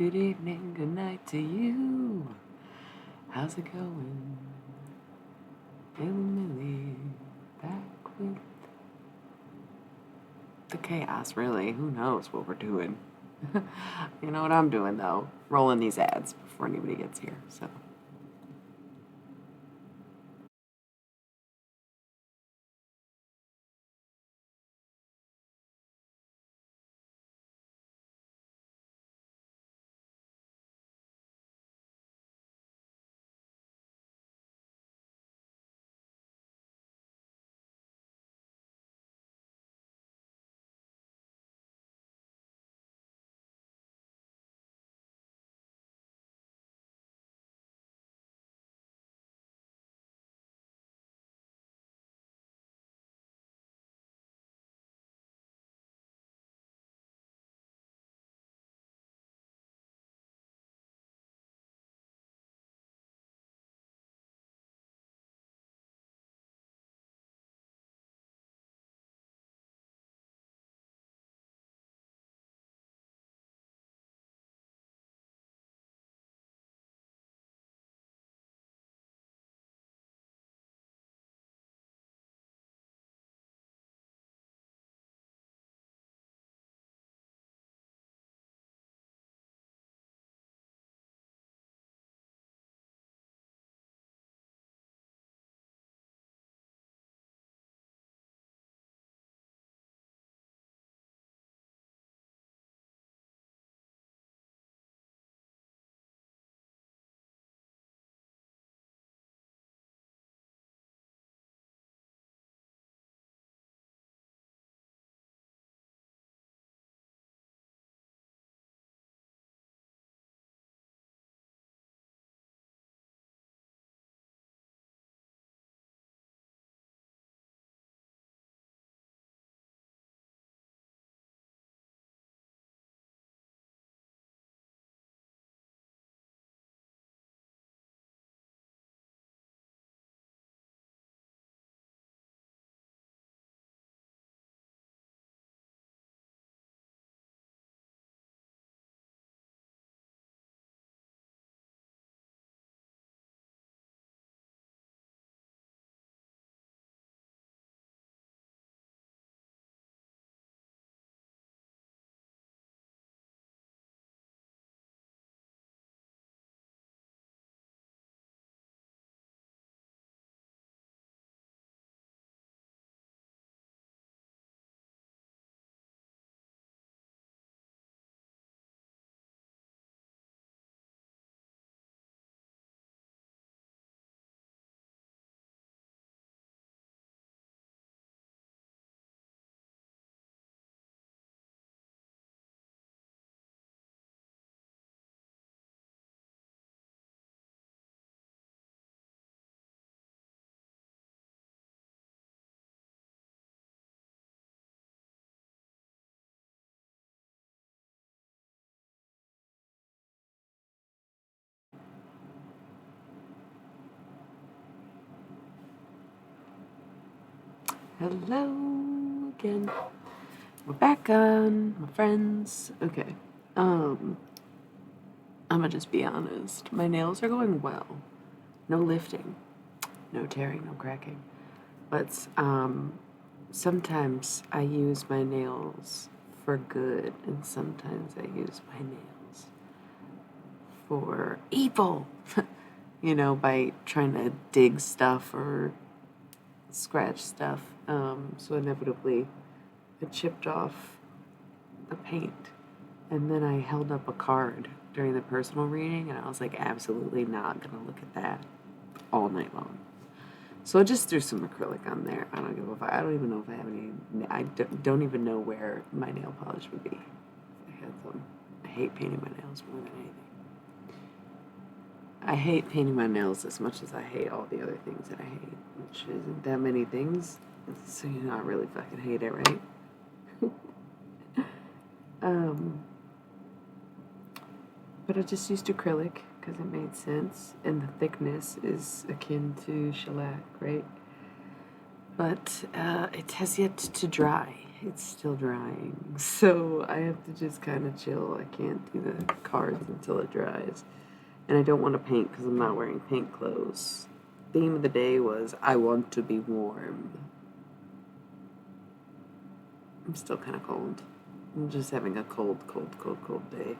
Good evening, good night to you. How's it going? Millie, back with the chaos, really. Who knows what we're doing? You know what I'm doing, though? Rolling these ads before anybody gets here, so. Hello again. We're back on, my friends. Okay. Um, I'm gonna just be honest. My nails are going well. No lifting, no tearing, no cracking. But sometimes I use my nails for good, and sometimes I use my nails for evil. By trying to dig stuff or scratch stuff. So inevitably, it chipped off the paint. And then I held up a card during the personal reading, and I was like, absolutely not gonna look at that all night long. So I just threw some acrylic on there. I don't give a fuck. I don't even know if I have any. I don't even know where my nail polish would be if I had some. I hate painting my nails more than anything. I hate painting my nails as much as I hate all the other things that I hate, which isn't that many things. So I really fucking hate it, right? um, but I just used acrylic because it made sense, and the thickness is akin to shellac, right? But it has yet to dry, it's still drying, so I have to just kind of chill. I can't do the cards until it dries. And I don't want to paint because I'm not wearing paint clothes. Theme of the day was I want to be warm. I'm still kind of cold. I'm just having a cold day.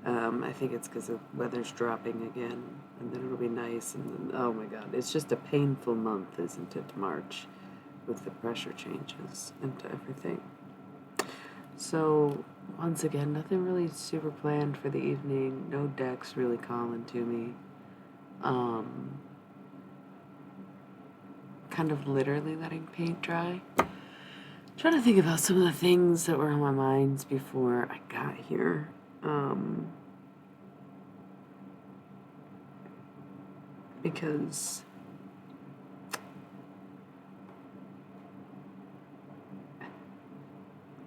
I think it's because the weather's dropping again, and then it'll be nice, and then, oh my god, it's just a painful month, isn't it, March, with the pressure changes and everything. So, once again, nothing really super planned for the evening, no decks really calling to me. Kind of literally letting paint dry. Trying to think about some of the things that were on my minds before I got here. Because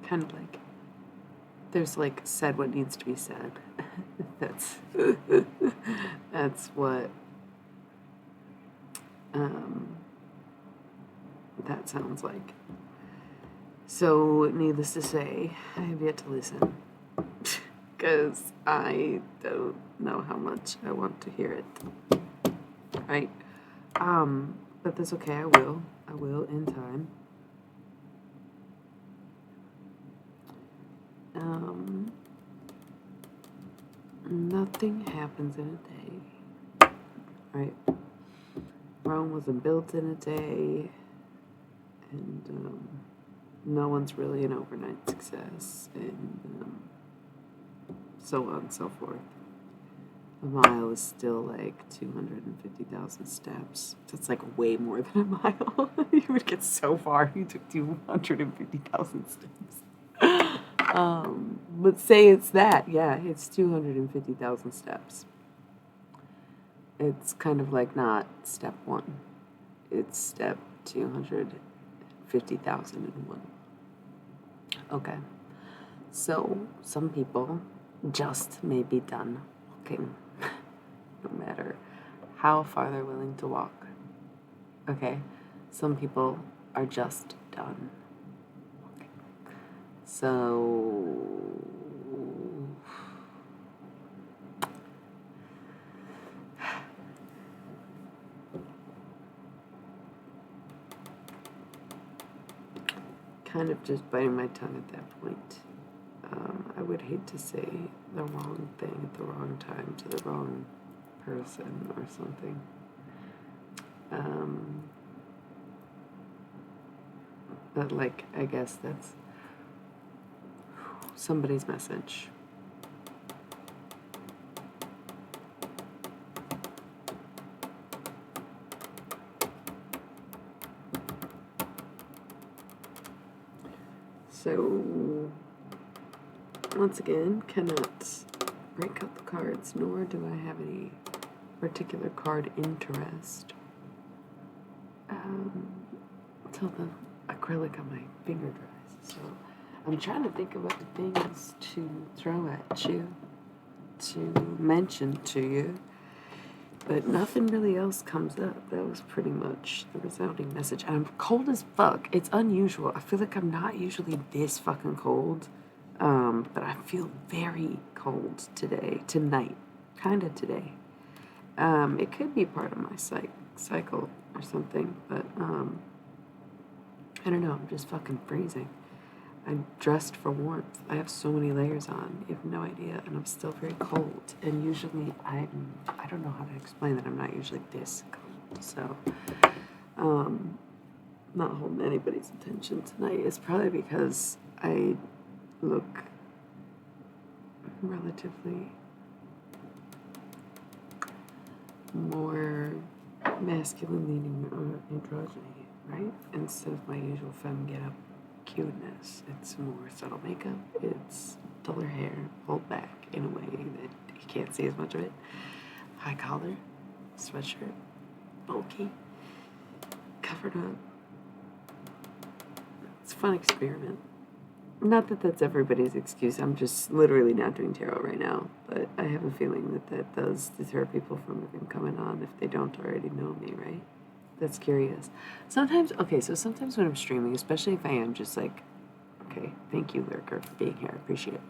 kind of like there's like said what needs to be said. that's that's what that sounds like. So, needless to say, I have yet to listen because I don't know how much I want to hear it. Right? But that's okay. I will. I will in time. Nothing happens in a day. Right? Rome wasn't built in a day. And, no one's really an overnight success, and so on and so forth. A mile is still like 250,000 steps. That's like way more than a mile. You would get so far if you took 250,000 steps. But say it's that, yeah, it's 250,000 steps. It's kind of like not step one, it's step 250,001. Okay, so some people just may be done walking, no matter how far they're willing to walk. Okay, some people are just done walking. So, kind of just biting my tongue at that point. I would hate to say the wrong thing at the wrong time to the wrong person or something. But like, I guess that's somebody's message. So, once again, cannot break out the cards, nor do I have any particular card interest until the acrylic on my finger dries. So, I'm trying to think of other things to throw at you, to mention to you, but nothing really else comes up. That was pretty much the resounding message. And I'm cold as fuck. It's unusual. I feel like I'm not usually this fucking cold. But I feel very cold tonight, kind of today. It could be part of my cycle or something, but I don't know. I'm just fucking freezing. I'm dressed for warmth. I have so many layers on. You have no idea, and I'm still very cold. And usually, I don't know how to explain that. I'm not usually this cold, so not holding anybody's attention tonight. It's probably because I look relatively more masculine leaning or androgyny, right? Instead of my usual femme get up cuteness. It's more subtle makeup, it's duller hair, pulled back in a way that you can't see as much of it. High collar, sweatshirt, bulky, covered up. It's a fun experiment. Not that that's everybody's excuse. I'm just literally not doing tarot right now. But I have a feeling that that does deter people from even coming on if they don't already know me, right? That's curious. Sometimes when I'm streaming, especially if I am just like Okay, thank you, Lurker, for being here. I appreciate it.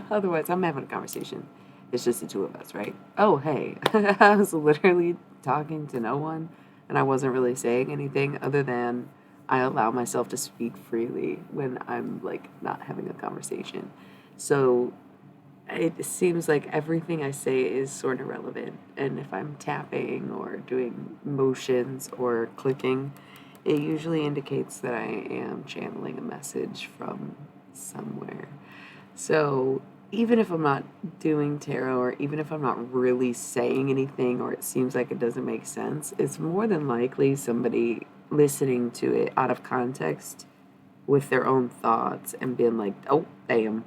Otherwise, I'm having a conversation. It's just the two of us, right? Oh, hey, I was literally talking to no one, and I wasn't really saying anything other than I allow myself to speak freely when I'm like not having a conversation. So it seems like everything I say is sort of relevant. And if I'm tapping or doing motions or clicking, it usually indicates that I am channeling a message from somewhere. So even if I'm not doing tarot, or even if I'm not really saying anything, or it seems like it doesn't make sense, it's more than likely somebody listening to it out of context with their own thoughts and being like, oh, bam,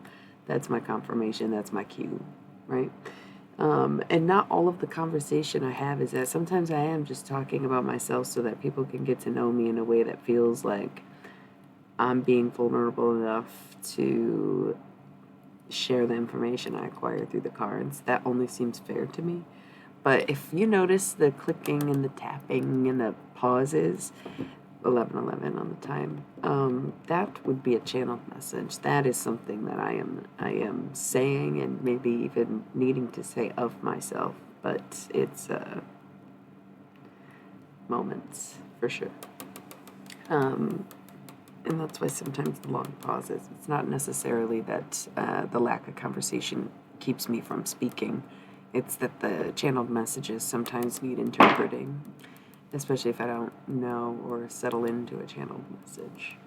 that's my confirmation, that's my cue, right? And not all of the conversation I have is that sometimes I am just talking about myself so that people can get to know me in a way that feels like I'm being vulnerable enough to share the information I acquire through the cards. That only seems fair to me. But if you notice the clicking and the tapping and the pauses, 11:11 on the time, that would be a channeled message. That is something that I am saying and maybe even needing to say of myself. But it's moments for sure. And that's why sometimes the long pauses. It's not necessarily that the lack of conversation keeps me from speaking. It's that the channeled messages sometimes need interpreting, especially if I don't know or settle into a channeled message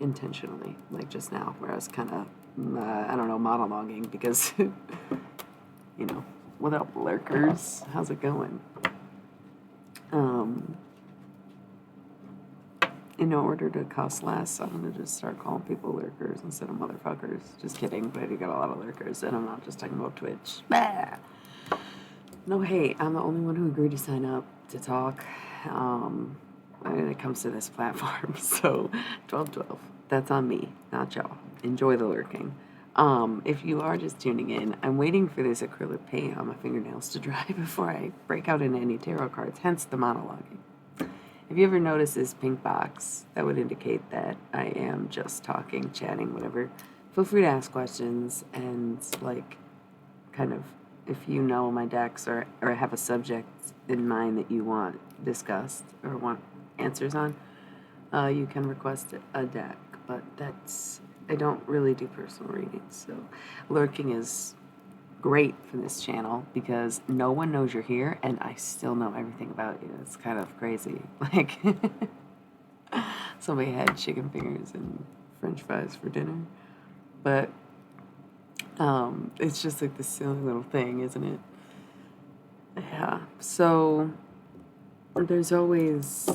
intentionally, like just now, where I was kind of, I don't know, monologuing because, what up, lurkers? How's it going? In order to cost less, I'm going to just start calling people lurkers instead of motherfuckers. Just kidding, but I do got a lot of lurkers, and I'm not just talking about Twitch. Bah! No hate. I'm the only one who agreed to sign up to talk when it comes to this platform. So, 1212. That's on me, not y'all. Enjoy the lurking. If you are just tuning in, I'm waiting for this acrylic paint on my fingernails to dry before I break out into any tarot cards, hence the monologuing. If you ever notice this pink box, that would indicate that I am just talking, chatting, whatever. Feel free to ask questions and, kind of, if you know my decks or have a subject in mind that you want discussed or want answers on, you can request a deck. But I don't really do personal readings, so lurking is great for this channel because no one knows you're here and I still know everything about you. It's kind of crazy. Like somebody had chicken fingers and french fries for dinner. But it's just like this silly little thing, isn't it? Yeah. So there's always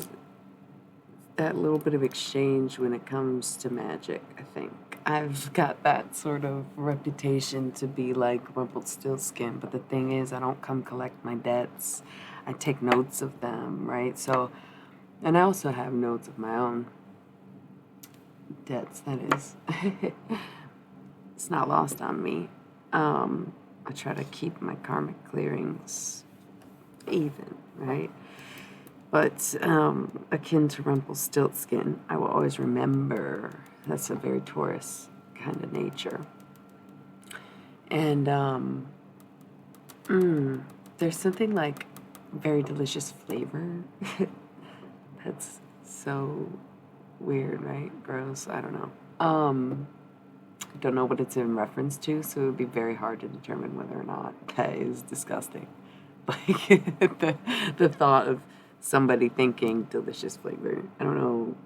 that little bit of exchange when it comes to magic, I think. I've got that sort of reputation to be like Rumpelstiltskin, but the thing is, I don't come collect my debts. I take notes of them, right? So, and I also have notes of my own debts, that is. It's not lost on me. I try to keep my karmic clearings even, right? But akin to Rumpelstiltskin, I will always remember that's a very Taurus kind of nature. And there's something like very delicious flavor. That's so weird, right? Gross. I don't know. Don't know what it's in reference to, so it would be very hard to determine whether or not that is disgusting. Like the thought of somebody thinking delicious flavor. I don't know.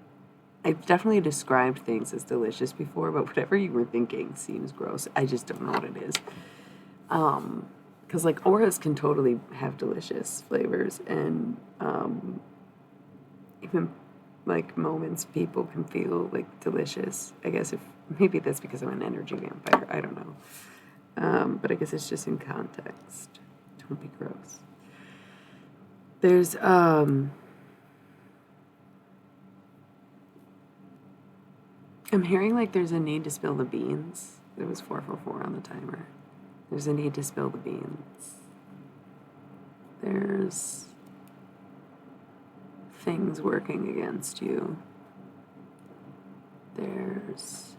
I've definitely described things as delicious before, but whatever you were thinking seems gross. I just don't know what it is. Because like auras can totally have delicious flavors, and even like moments people can feel like delicious. I guess if maybe that's because I'm an energy vampire. I don't know. But I guess it's just in context. Don't be gross. There's I'm hearing like there's a need to spill the beans. There was 444 on the timer. There's a need to spill the beans. There's things working against you. there's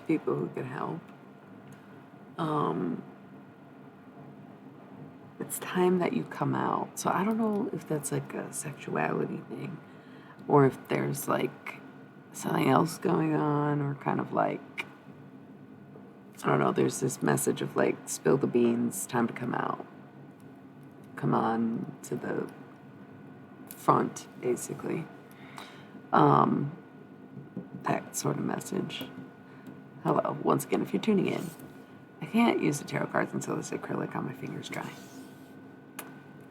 people who can help. It's time that you come out. So I don't know if that's like a sexuality thing or if there's like something else going on, or kind of like, I don't know, there's this message of like, spill the beans, time to come out. Come on to the front, basically. That sort of message. Hello, once again, if you're tuning in, I can't use the tarot cards until this acrylic on my fingers dry.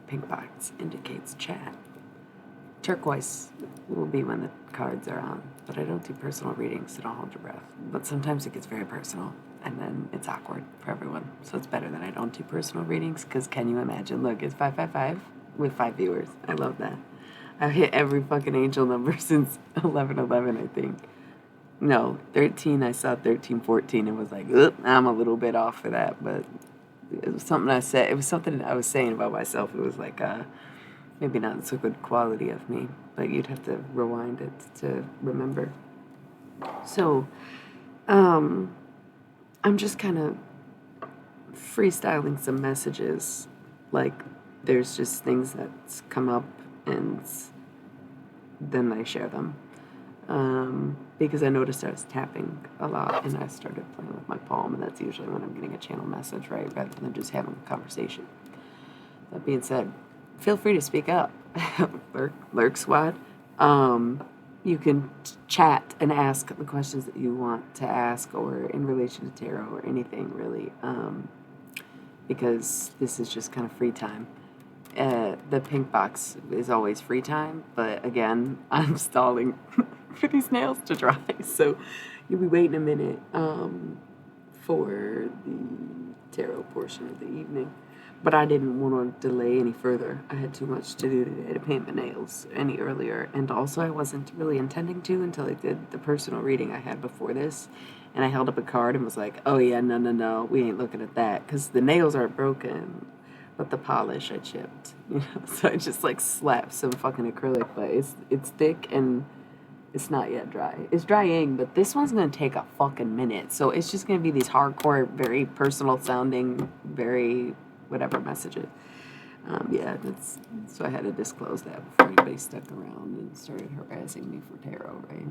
Pink box indicates chat. Turquoise will be when the cards are on, but I don't do personal readings, so don't hold your breath. But sometimes it gets very personal, and then it's awkward for everyone. So it's better that I don't do personal readings, because can you imagine? Look, it's 555 with 5 viewers. I love that. I've hit every fucking angel number since 11/11, I think. No, 13, I saw 13/14 and was like, I'm a little bit off for that, but it was something I said. It was something I was saying about myself. It was like, maybe not so good quality of me, but you'd have to rewind it to remember. So, I'm just kind of freestyling some messages. Like, there's just things that's come up, and then I share them. Because I noticed I was tapping a lot, and I started playing with my palm, and that's usually when I'm getting a channel message, right, rather than just having a conversation. That being said, feel free to speak up. Lurk Squad. You can chat and ask the questions that you want to ask, or in relation to tarot, or anything really, because this is just kind of free time. The pink box is always free time, but again, I'm stalling for these nails to dry, so you'll be waiting a minute for the tarot portion of the evening. But I didn't want to delay any further. I had too much to do today to paint my nails any earlier, and also I wasn't really intending to until I did the personal reading I had before this, and I held up a card and was like, oh yeah, no, we ain't looking at that, because the nails aren't broken, but the polish I chipped, so I just like slapped some fucking acrylic, but it's thick and it's not yet dry. It's drying, but this one's gonna take a fucking minute, so it's just gonna be these hardcore, very personal sounding, very whatever messages. So I had to disclose that before anybody stuck around and started harassing me for tarot, right?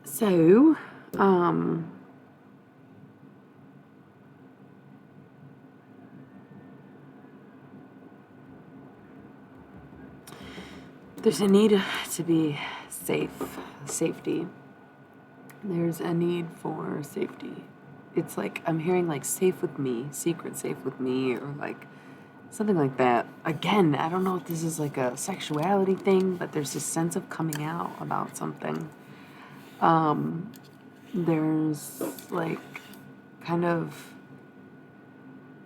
So, there's a need to be safety. There's a need for safety. It's like, I'm hearing like safe with me, secret safe with me, or like something like that. Again, I don't know if this is like a sexuality thing, but there's this sense of coming out about something. There's like kind of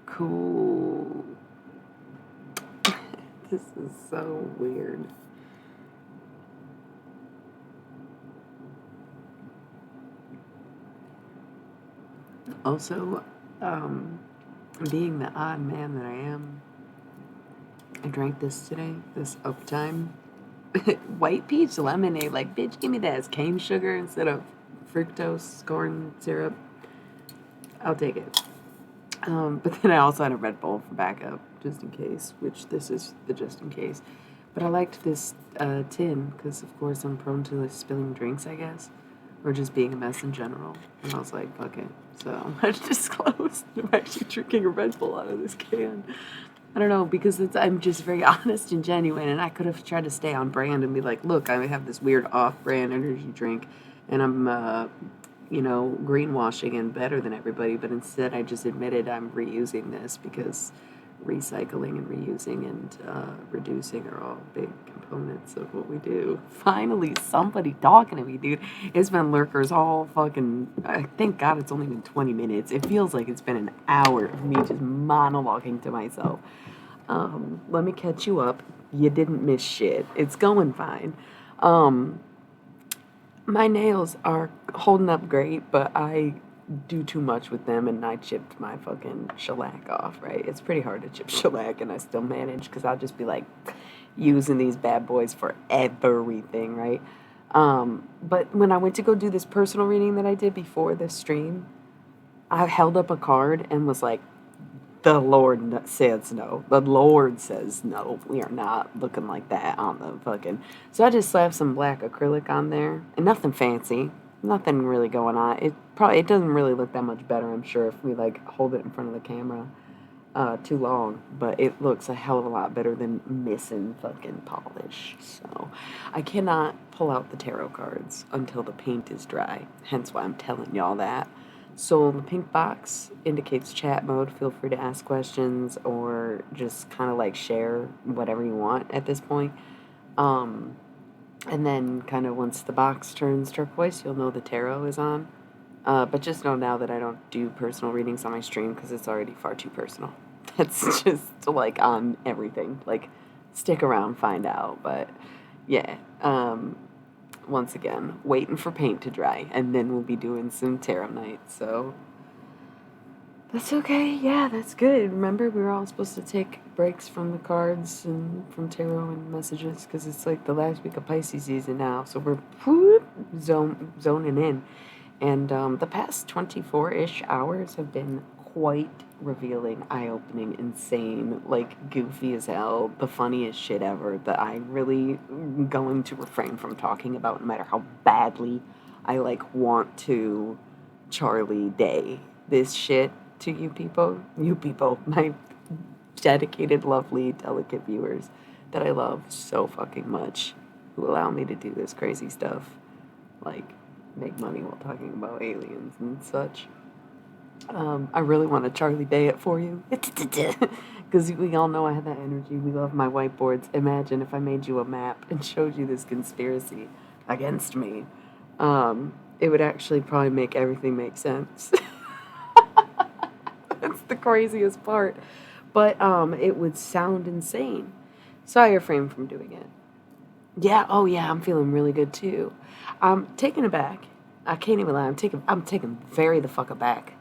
cool. This is so weird. Also, being the odd man that I am, I drank this today, this Uptime white peach lemonade. Like, bitch, give me that as cane sugar instead of fructose corn syrup. I'll take it. But then I also had a Red Bull for backup, just in case, which this is the just in case. But I liked this tin, because of course I'm prone to like spilling drinks, I guess, or just being a mess in general. And I was like, fuck it. So I'm going to disclose I'm actually drinking a Red Bull out of this can. I don't know, because I'm just very honest and genuine, and I could have tried to stay on brand and be like, look, I have this weird off-brand energy drink, and I'm, greenwashing and better than everybody, but instead I just admitted I'm reusing this, because recycling and reusing and reducing are all big components of what we do. Finally, somebody talking to me, dude. It's been lurkers all fucking, thank God it's only been 20 minutes. It feels like it's been an hour of me just monologuing to myself. Let me catch you up. You didn't miss shit. It's going fine. My nails are holding up great, but I do too much with them and I chipped my fucking shellac off, right? It's pretty hard to chip shellac and I still manage because I'll just be like using these bad boys for everything, right? But when I went to go do this personal reading that I did before this stream, I held up a card and was like, the Lord says no. The Lord says no. We are not looking like that on the fucking. So I just slapped some black acrylic on there, and nothing fancy, nothing really going on. It doesn't really look that much better. I'm sure if we like hold it in front of the camera, too long, but it looks a hell of a lot better than missing fucking polish. So I cannot pull out the tarot cards until the paint is dry. Hence why I'm telling y'all that. So the pink box indicates chat mode. Feel free to ask questions or just kind of like share whatever you want at this point. Um, and then kind of once the box turns turquoise, you'll know the tarot is on. But just know now that I don't do personal readings on my stream because it's already far too personal. That's just like on everything. Like, stick around, find out. But yeah, once again, waiting for paint to dry, and then we'll be doing some tarot nights. So that's okay. Yeah, that's good. Remember, we were all supposed to take breaks from the cards and from tarot and messages because it's like the last week of Pisces season now. So we're zoning in. And the past 24-ish hours have been quite revealing, eye-opening, insane, like goofy as hell, the funniest shit ever that I really am going to refrain from talking about no matter how badly I like want to Charlie Day this shit to you people, my dedicated, lovely, delicate viewers that I love so fucking much who allow me to do this crazy stuff. Like, make money while talking about aliens and such. I really want to Charlie Day it for you. Because we all know I have that energy. We love my whiteboards. Imagine if I made you a map and showed you this conspiracy against me. It would actually probably make everything make sense. That's the craziest part. But it would sound insane. So I refrain from doing it. Yeah, oh yeah, I'm feeling really good too. I'm taken aback. I can't even lie. I'm taken very the fuck aback.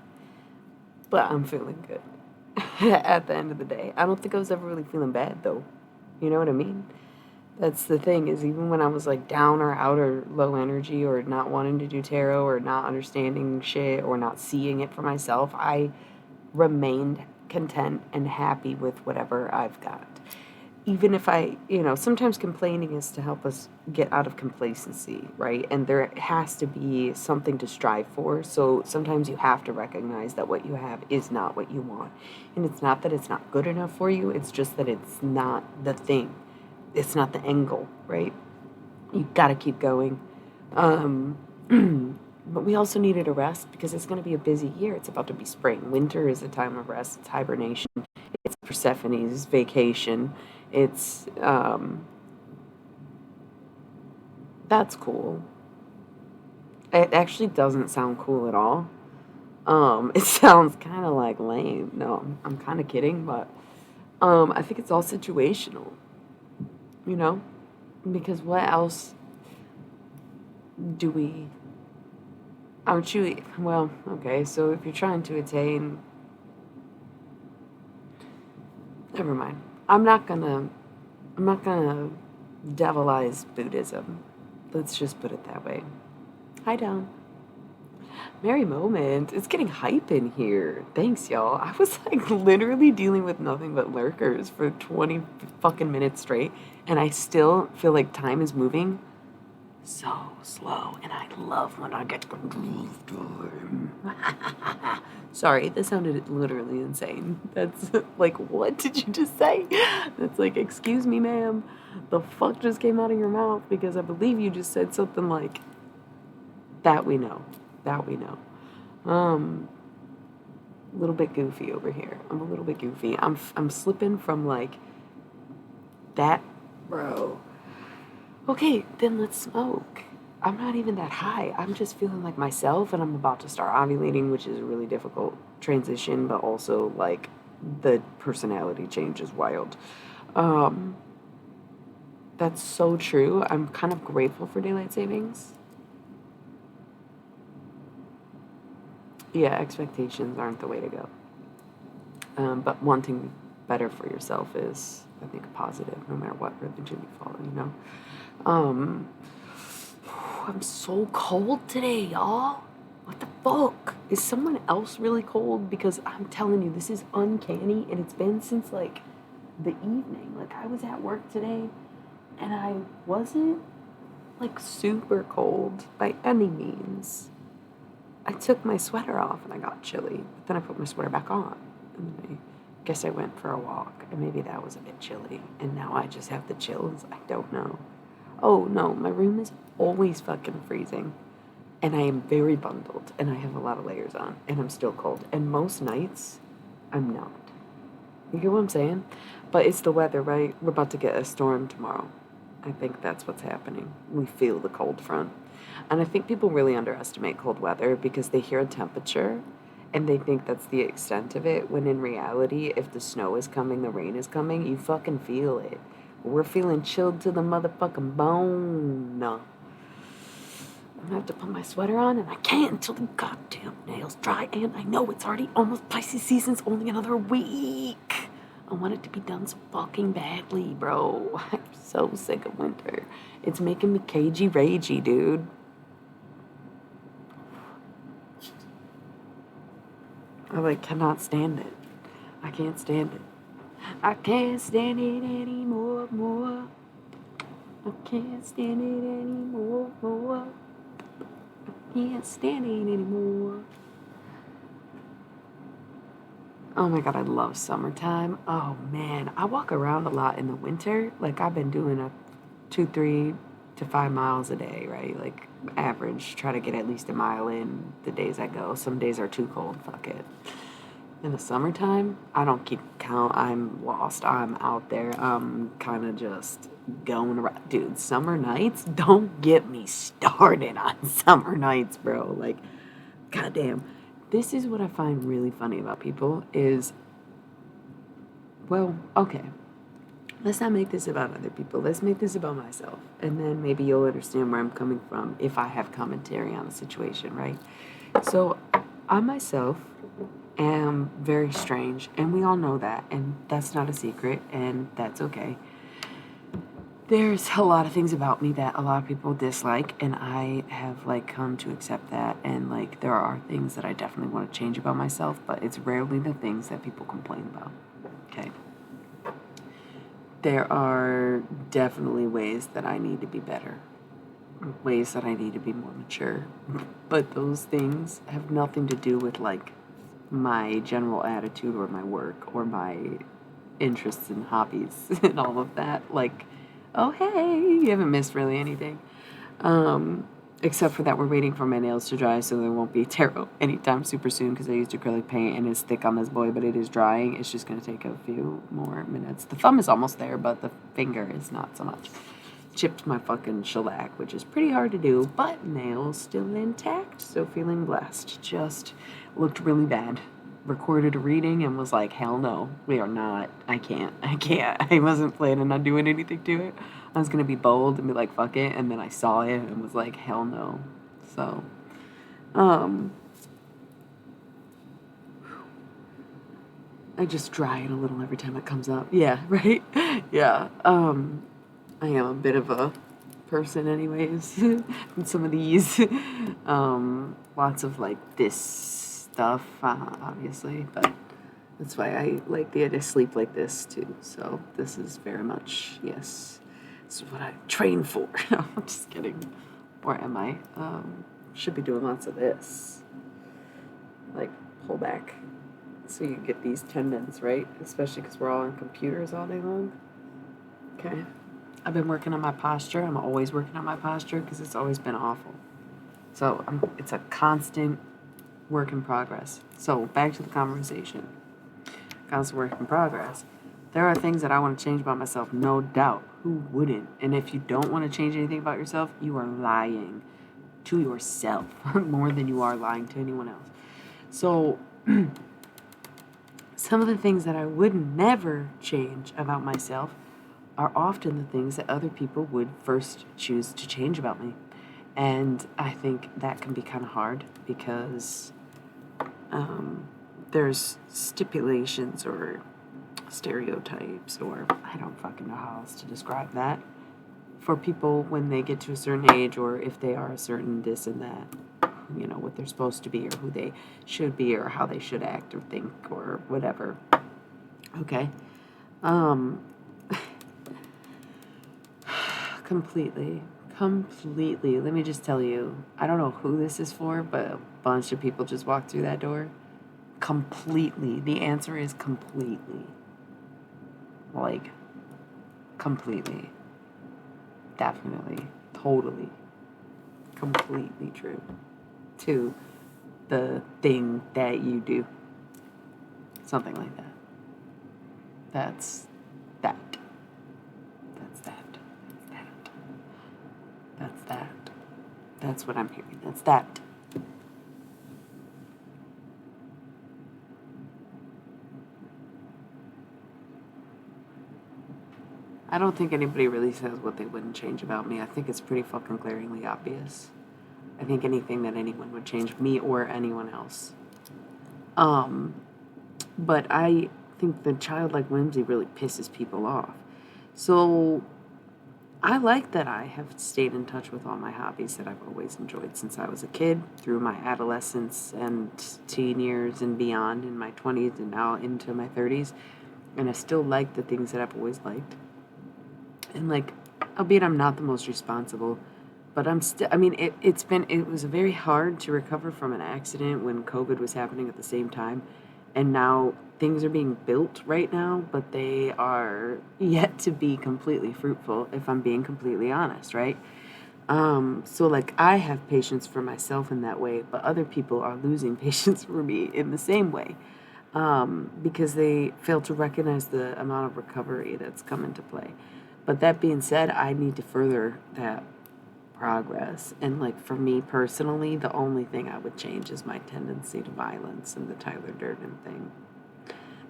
But I'm feeling good. At the end of the day. I don't think I was ever really feeling bad though. You know what I mean? That's the thing, is even when I was like down or out or low energy or not wanting to do tarot or not understanding shit or not seeing it for myself, I remained content and happy with whatever I've got. Even if sometimes complaining is to help us get out of complacency, right? And there has to be something to strive for. So sometimes you have to recognize that what you have is not what you want. And it's not that it's not good enough for you, it's just that it's not the thing. It's not the end goal, right? You gotta keep going. But we also needed a rest because it's going to be a busy year. It's about to be spring. Winter is a time of rest. It's hibernation. It's Persephone's vacation. It's, that's cool. It actually doesn't sound cool at all. It sounds kind of like lame. No, I'm kind of kidding, but, I think it's all situational, you know? Because what else do we, aren't you, well, okay, so if you're trying to attain, never mind. I'm not gonna devilize Buddhism. Let's just put it that way. Hi, Dom. Merry moment. It's getting hype in here. Thanks, y'all. I was like literally dealing with nothing but lurkers for 20 fucking minutes straight, and I still feel like time is moving so slow, and I love when I get to Sorry, that sounded literally insane. That's like, what did you just say? That's like, excuse me, ma'am. The fuck just came out of your mouth? Because I believe you just said something like, that we know. That we know. A little bit goofy over here. I'm a little bit goofy. I'm slipping from like that, bro. Okay, then let's smoke. I'm not even that high. I'm just feeling like myself, and I'm about to start ovulating, which is a really difficult transition, but also like the personality change is wild. That's so true. I'm kind of grateful for daylight savings. Yeah, expectations aren't the way to go. But wanting better for yourself is, I think, a positive, no matter what religion you follow, you know? Um, I'm so cold today, y'all. What the fuck? Is someone else really cold? Because I'm telling you, this is uncanny, and it's been since, like, the evening. Like, I was at work today, and I wasn't, like, super cold by any means. I took my sweater off, and I got chilly. But then I put my sweater back on, and I guess I went for a walk, and maybe that was a bit chilly, and now I just have the chills. I don't know. Oh, no, my room is always fucking freezing. And I am very bundled, and I have a lot of layers on, and I'm still cold. And most nights, I'm not. You get what I'm saying? But it's the weather, right? We're about to get a storm tomorrow. I think that's what's happening. We feel the cold front. And I think people really underestimate cold weather because they hear a temperature and they think that's the extent of it, when in reality, if the snow is coming, the rain is coming, you fucking feel it. We're feeling chilled to the motherfucking bone. I'm gonna have to put my sweater on, and I can't until the goddamn nails dry, and I know it's already almost Pisces season. It's only another week. I want it to be done so fucking badly, bro. I'm so sick of winter. It's making me cagey ragey, dude. I, like, cannot stand it. I can't stand it. I can't stand it anymore, more. I can't stand it anymore, more. Can't stand it anymore. Oh my god, I love summertime. Oh man, I walk around a lot in the winter. Like, I've been doing a 3 to 5 miles a day, right? Like, average, try to get at least a mile in the days I go. Some days are too cold, fuck it. In the summertime, I don't keep count. I'm lost. I'm out there. I'm kind of just going around. Dude, summer nights, don't get me started on summer nights, bro. Like, goddamn. This is what I find really funny about people is, well, okay, let's not make this about other people. Let's make this about myself. And then maybe you'll understand where I'm coming from if I have commentary on the situation, right? So, I myself am very strange, and we all know that, and that's not a secret, and that's okay. There's a lot of things about me that a lot of people dislike, and I have, like, come to accept that, and, like, there are things that I definitely want to change about myself, but it's rarely the things that people complain about, okay? There are definitely ways that I need to be better, ways that I need to be more mature, but those things have nothing to do with, like, my general attitude or my work or my interests and hobbies and all of that. Like, oh, hey, you haven't missed really anything. Except for that we're waiting for my nails to dry, so there won't be tarot anytime super soon because I used acrylic paint and it's thick on this boy, but it is drying. It's just going to take a few more minutes. The thumb is almost there, but the finger is not so much. Chipped my fucking shellac, which is pretty hard to do, but nails still intact, so feeling blessed. Just looked really bad. Recorded a reading and was like, hell no, we are not. I can't. I wasn't planning on doing anything to it. I was going to be bold and be like, fuck it. And then I saw it and was like, hell no. So, I just dry it a little every time it comes up. Yeah, right? Yeah. I am a bit of a person anyways. And some of these, lots of, like, this stuff, obviously, but that's why I like the idea to sleep like this too. So this is very much, yes, this is what I train for. No, I'm just kidding. Or am I? Should be doing lots of this. Like, pull back so you get these tendons, right? Especially because we're all on computers all day long. Okay. I've been working on my posture. I'm always working on my posture because it's always been awful. So it's a constant work in progress. So back to the conversation. Constant work in progress. There are things that I want to change about myself, no doubt. Who wouldn't? And if you don't want to change anything about yourself, you are lying to yourself more than you are lying to anyone else. So some of the things that I would never change about myself are often the things that other people would first choose to change about me. And I think that can be kind of hard because there's stipulations or stereotypes, or I don't fucking know how else to describe that, for people when they get to a certain age, or if they are a certain this and that, what they're supposed to be, or who they should be, or how they should act or think, or whatever. Okay? Completely. Let me just tell you, I don't know who this is for, but a bunch of people just walked through that door. Completely. The answer is completely. Like, completely. Definitely. Totally. Completely true. To the thing that you do. Something like that. That's that. That's that. That's that. That's what I'm hearing. That's that. I don't think anybody really says what they wouldn't change about me. I think it's pretty fucking glaringly obvious. I think anything that anyone would change, me or anyone else. But I think the childlike whimsy really pisses people off. So I like that I have stayed in touch with all my hobbies that I've always enjoyed since I was a kid, through my adolescence and teen years and beyond, in my 20s and now into my 30s. And I still like the things that I've always liked. And like, albeit I'm not the most responsible, but I'm still, it was very hard to recover from an accident when COVID was happening at the same time. And now things are being built right now, but they are yet to be completely fruitful, if I'm being completely honest, right? So like, I have patience for myself in that way, but other people are losing patience for me in the same way. Because they fail to recognize the amount of recovery that's come into play. But that being said, I need to further that progress. And like, for me personally, the only thing I would change is my tendency to violence and the Tyler Durden thing.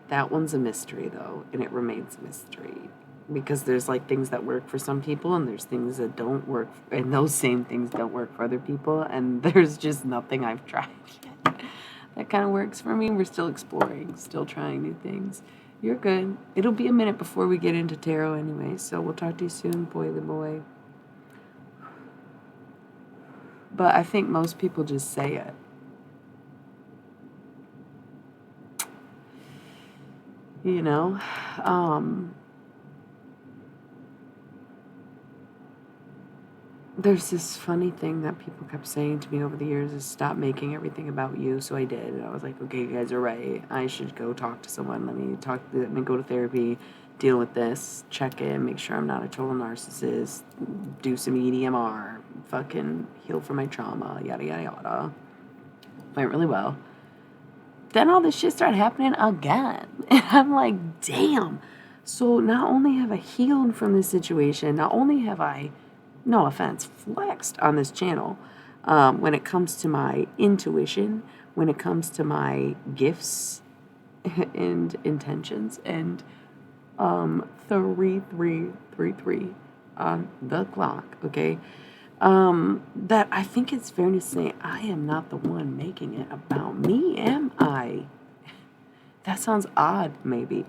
That one's a mystery though, and it remains a mystery. Because there's like things that work for some people, and there's things that don't work, and those same things don't work for other people, and there's just nothing I've tried yet that kind of works for me. We're still exploring, still trying new things. You're good. It'll be a minute before we get into tarot anyway, so we'll talk to you soon, boily boy. But I think most people just say it. You know? There's this funny thing that people kept saying to me over the years, is stop making everything about you. So I did. And I was like, okay, you guys are right. I should go talk to someone. Let me go to therapy, deal with this, check in, make sure I'm not a total narcissist, do some EDMR, fucking heal from my trauma, yada, yada, yada. Went really well. Then all this shit started happening again. And I'm like, damn. So not only have I healed from this situation, not only have I, no offense, flexed on this channel when it comes to my intuition, when it comes to my gifts and intentions, and 3333 on the clock, okay? That I think it's fair to say I am not the one making it about me, am I? That sounds odd, maybe.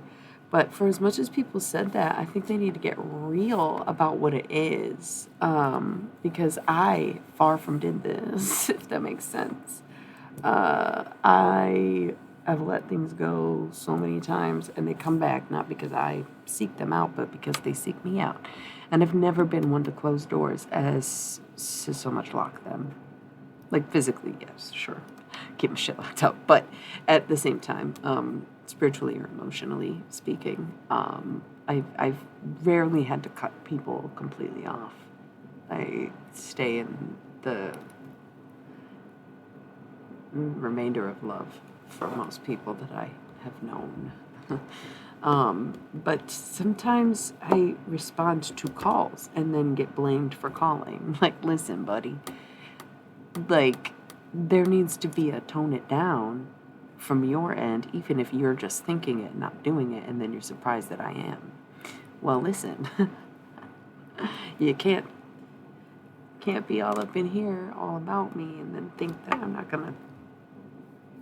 But for as much as people said that, I think they need to get real about what it is. Because I far from did this, if that makes sense. I have let things go so many times, and they come back not because I seek them out, but because they seek me out. And I've never been one to close doors as to so much lock them. Like physically, yes, sure. Keep my shit locked up. But at the same time, spiritually or emotionally speaking, I've rarely had to cut people completely off. I stay in the remainder of love for most people that I have known. But sometimes I respond to calls and then get blamed for calling. Like, listen, buddy, like, there needs to be a tone it down from your end, even if you're just thinking it, not doing it, and then you're surprised that I am. Well, listen, you can't be all up in here all about me and then think that I'm not gonna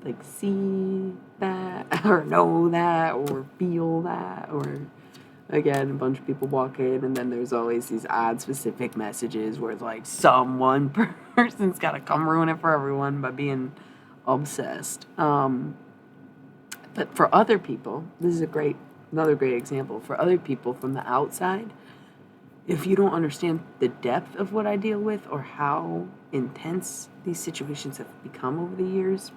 like see that or know that or feel that, or again, a bunch of people walk in and then there's always these odd specific messages where it's like some person's got to come ruin it for everyone by being obsessed. But for other people, this is another great example. For other people from the outside, if you don't understand the depth of what I deal with or how intense these situations have become over the years,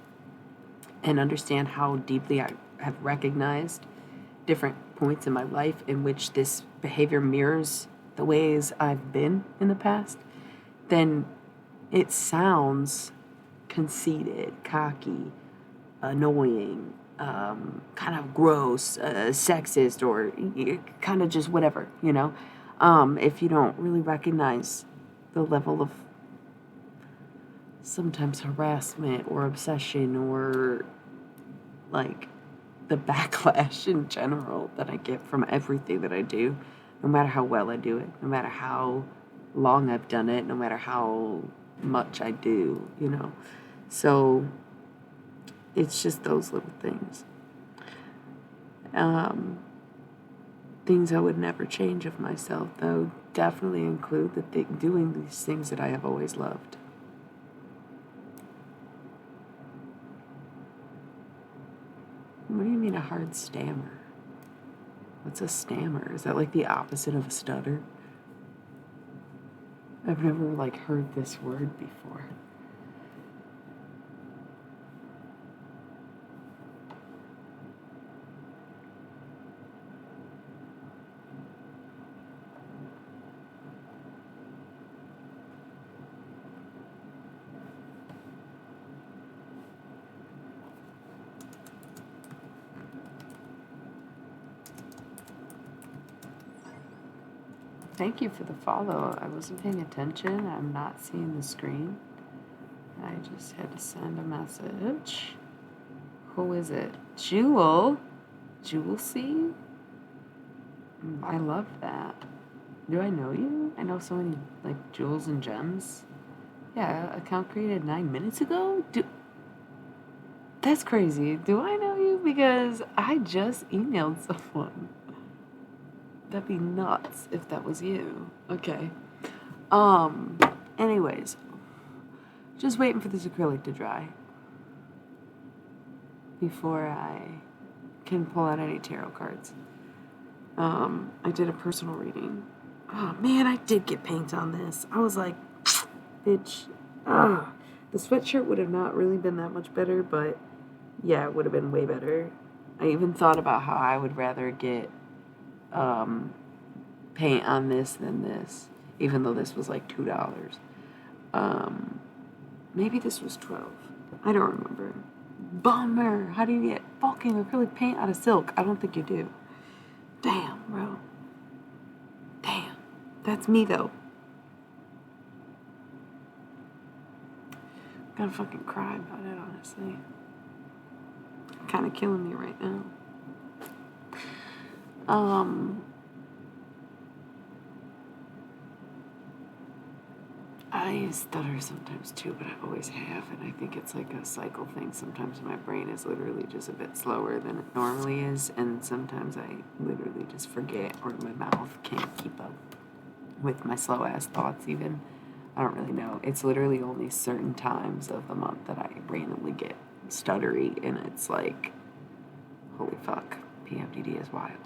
and understand how deeply I have recognized different points in my life in which this behavior mirrors the ways I've been in the past, then it sounds conceited, cocky, annoying, kind of gross, sexist, or kind of just whatever, if you don't really recognize the level of sometimes harassment or obsession or like the backlash in general that I get from everything that I do, no matter how well I do it, no matter how long I've done it, no matter how much I do, So it's just those little things. Things I would never change of myself, though, definitely include doing these things that I have always loved. What do you mean a hard stammer? What's a stammer? Is that like the opposite of a stutter? I've never heard this word before. Thank you for the follow. I wasn't paying attention. I'm not seeing the screen. I just had to send a message. Who is it? Jewel? Jewel C? I love that. Do I know you? I know so many, jewels and gems. Yeah, account created 9 minutes ago? That's crazy. Do I know you? Because I just emailed someone. That'd be nuts if that was you. Okay. Anyways. Just waiting for this acrylic to dry before I can pull out any tarot cards. I did a personal reading. Oh, man, I did get paint on this. I was like, bitch. The sweatshirt would have not really been that much better, but yeah, it would have been way better. I even thought about how I would rather get paint on this than this, even though this was like $2. Maybe this was $12. I don't remember. Bummer. How do you get fucking acrylic paint out of silk? I don't think you do. Damn, bro. Damn. That's me, though. I'm gonna fucking cry about it, honestly. Kind of killing me right now. I stutter sometimes too, but I always have, and I think it's like a cycle thing. Sometimes my brain is literally just a bit slower than it normally is, and sometimes I literally just forget, or my mouth can't keep up with my slow-ass thoughts even. I don't really know. It's literally only certain times of the month that I randomly get stuttery, and it's like, holy fuck, PMDD is wild.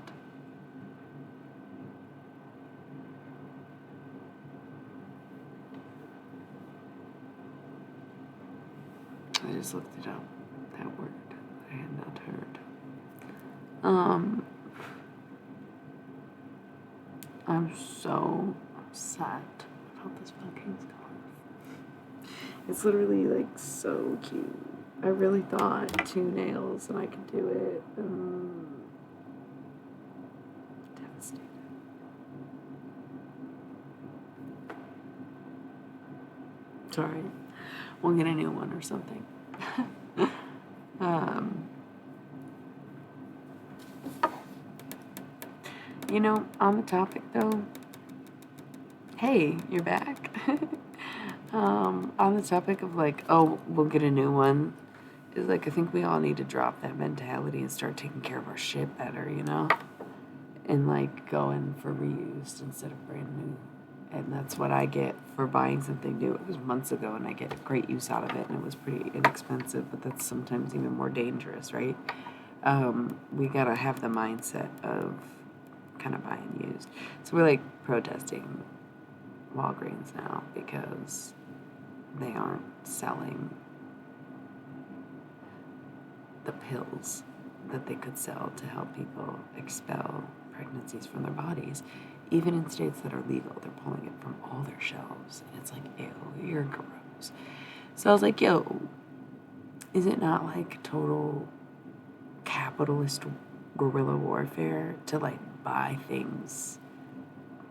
I just looked it up, that word I had not heard. I'm so upset about this fucking scarf. It's literally like so cute. I really thought 2 nails and I could do it. Devastated. Sorry. We'll get a new one or something. On the topic though, hey, you're back. On the topic of we'll get a new one, is like, I think we all need to drop that mentality and start taking care of our shit better, you know? And like going for reused instead of brand new. And that's what I get for buying something new. It was months ago and I get great use out of it and it was pretty inexpensive, but that's sometimes even more dangerous, right? We gotta have the mindset of kind of buying used. So we're like protesting Walgreens now because they aren't selling the pills that they could sell to help people expel pregnancies from their bodies. Even in states that are legal, they're pulling it from all their shelves. And it's like, ew, you're gross. So I was like, yo, is it not like total capitalist guerrilla warfare to like buy things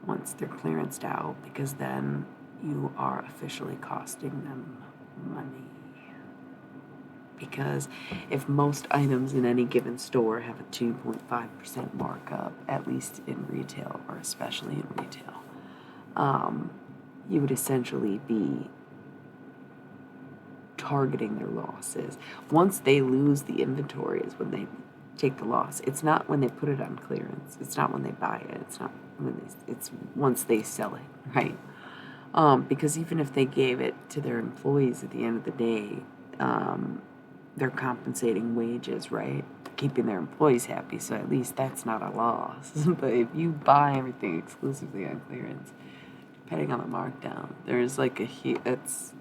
once they're clearanced out? Because then you are officially costing them money. Because if most items in any given store have a 2.5% markup, at least in retail, or especially in retail, you would essentially be targeting their losses. Once they lose the inventory is when they take the loss. It's not when they put it on clearance. It's not when they buy it. It's not when it's once they sell it, right? Because even if they gave it to their employees at the end of the day, they're compensating wages, right? Keeping their employees happy, so at least that's not a loss. But if you buy everything exclusively on clearance, depending on the markdown, there's like it's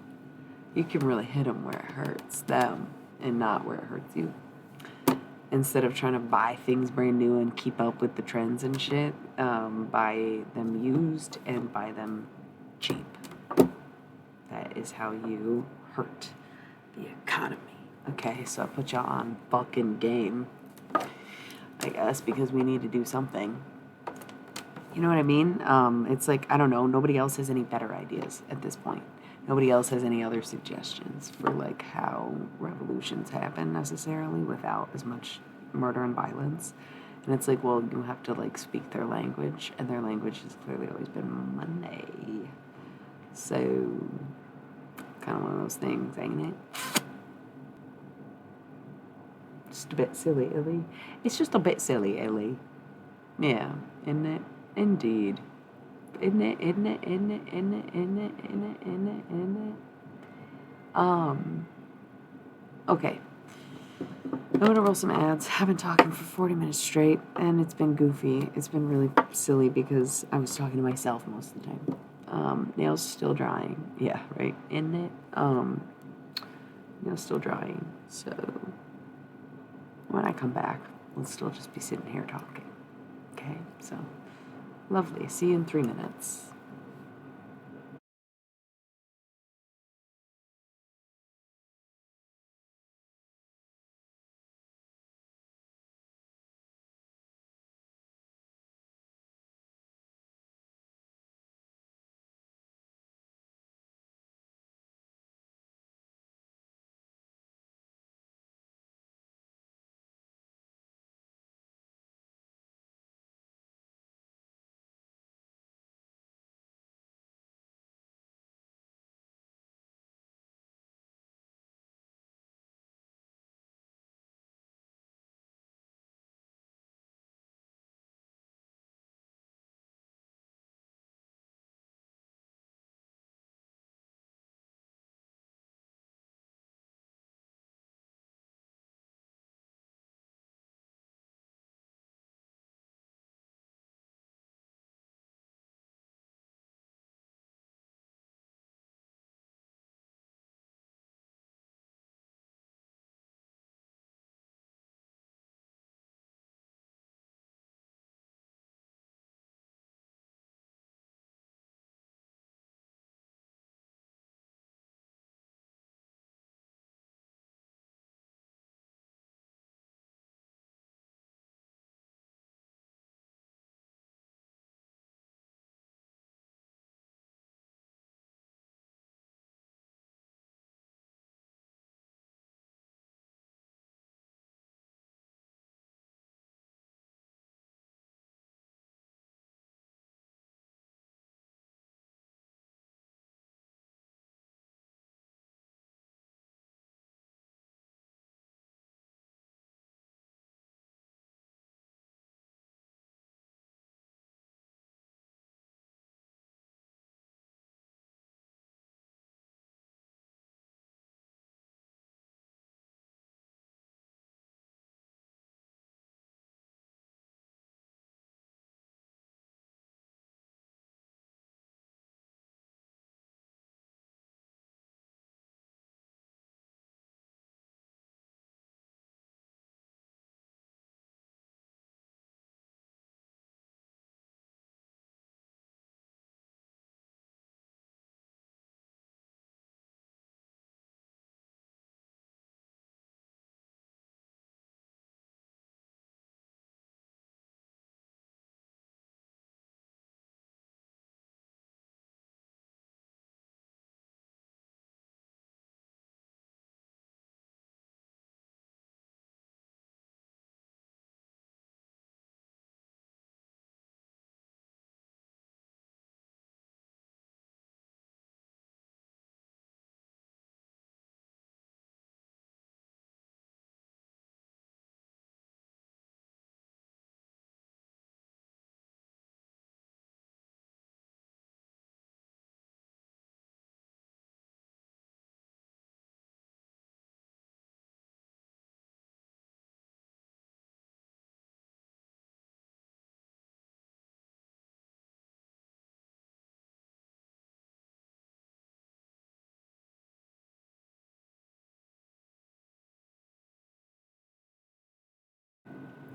you can really hit them where it hurts them and not where it hurts you. Instead of trying to buy things brand new and keep up with the trends and shit, buy them used and buy them cheap. That is how you hurt the economy. Okay, so I put y'all on fucking game, I guess, because we need to do something. You know what I mean? It's like, I don't know, nobody else has any better ideas at this point. Nobody else has any other suggestions for like how revolutions happen necessarily without as much murder and violence. And it's like, well, you have to like speak their language, and their language has clearly always been money. So, kind of one of those things, ain't it? Just a bit silly, Ellie. It's just a bit silly, Ellie. Yeah, isn't it? Indeed. Isn't it? Isn't it? Isn't it? Isn't it? Isn't it? Isn't it? Isn't it? Isn't it? Okay. I'm gonna roll some ads. I've been talking for 40 minutes straight, and it's been goofy. It's been really silly because I was talking to myself most of the time. Nails still drying. Yeah, right. Isn't it? Nails still drying. So when I come back, we'll still just be sitting here talking. Okay? So, lovely. See you in 3 minutes.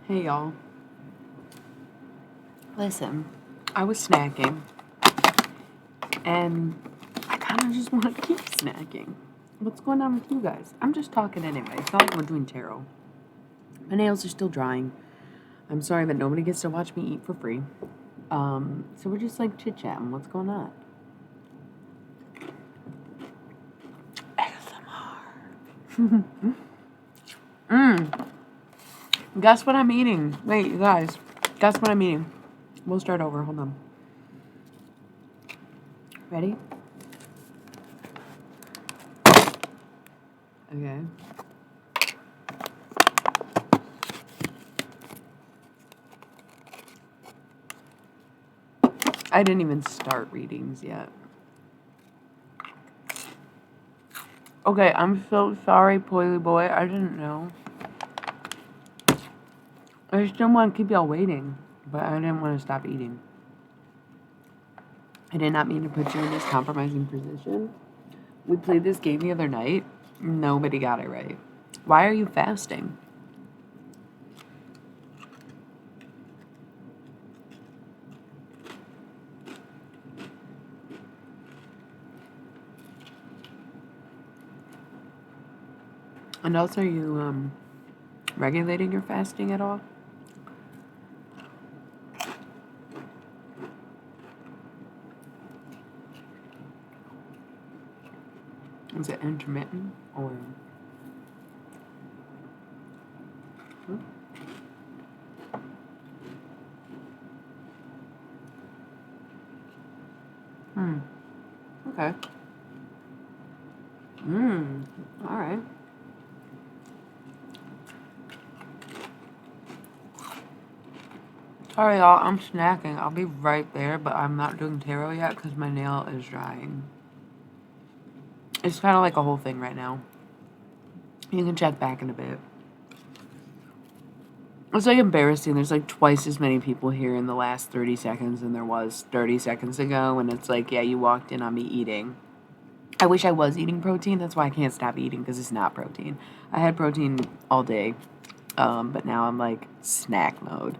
Hey y'all. Listen, I was snacking and I kind of just want to keep snacking. What's going on with you guys? I'm just talking anyway. It's not like we're doing tarot. My nails are still drying. I'm sorry, but nobody gets to watch me eat for free. So we're just like chit-chatting. What's going on? ASMR. Guess what I'm eating? Wait, you guys. Guess what I'm eating? We'll start over. Hold on. Ready? Okay. I didn't even start readings yet. Okay, I'm so sorry, Poily Boy. I didn't know. I just didn't want to keep y'all waiting, but I didn't want to stop eating. I did not mean to put you in this compromising position. We played this game the other night. Nobody got it right. Why are you fasting? And also, are you regulating your fasting at all? Is it intermittent or? Okay. All right. Sorry, y'all. I'm snacking. I'll be right there, but I'm not doing tarot yet because my nail is drying. It's kind of like a whole thing right now. You can check back in a bit. It's like embarrassing. There's like twice as many people here in the last 30 seconds than there was 30 seconds ago. And it's like, yeah, you walked in on me eating. I wish I was eating protein. That's why I can't stop eating, because it's not protein. I had protein all day, but now I'm like snack mode.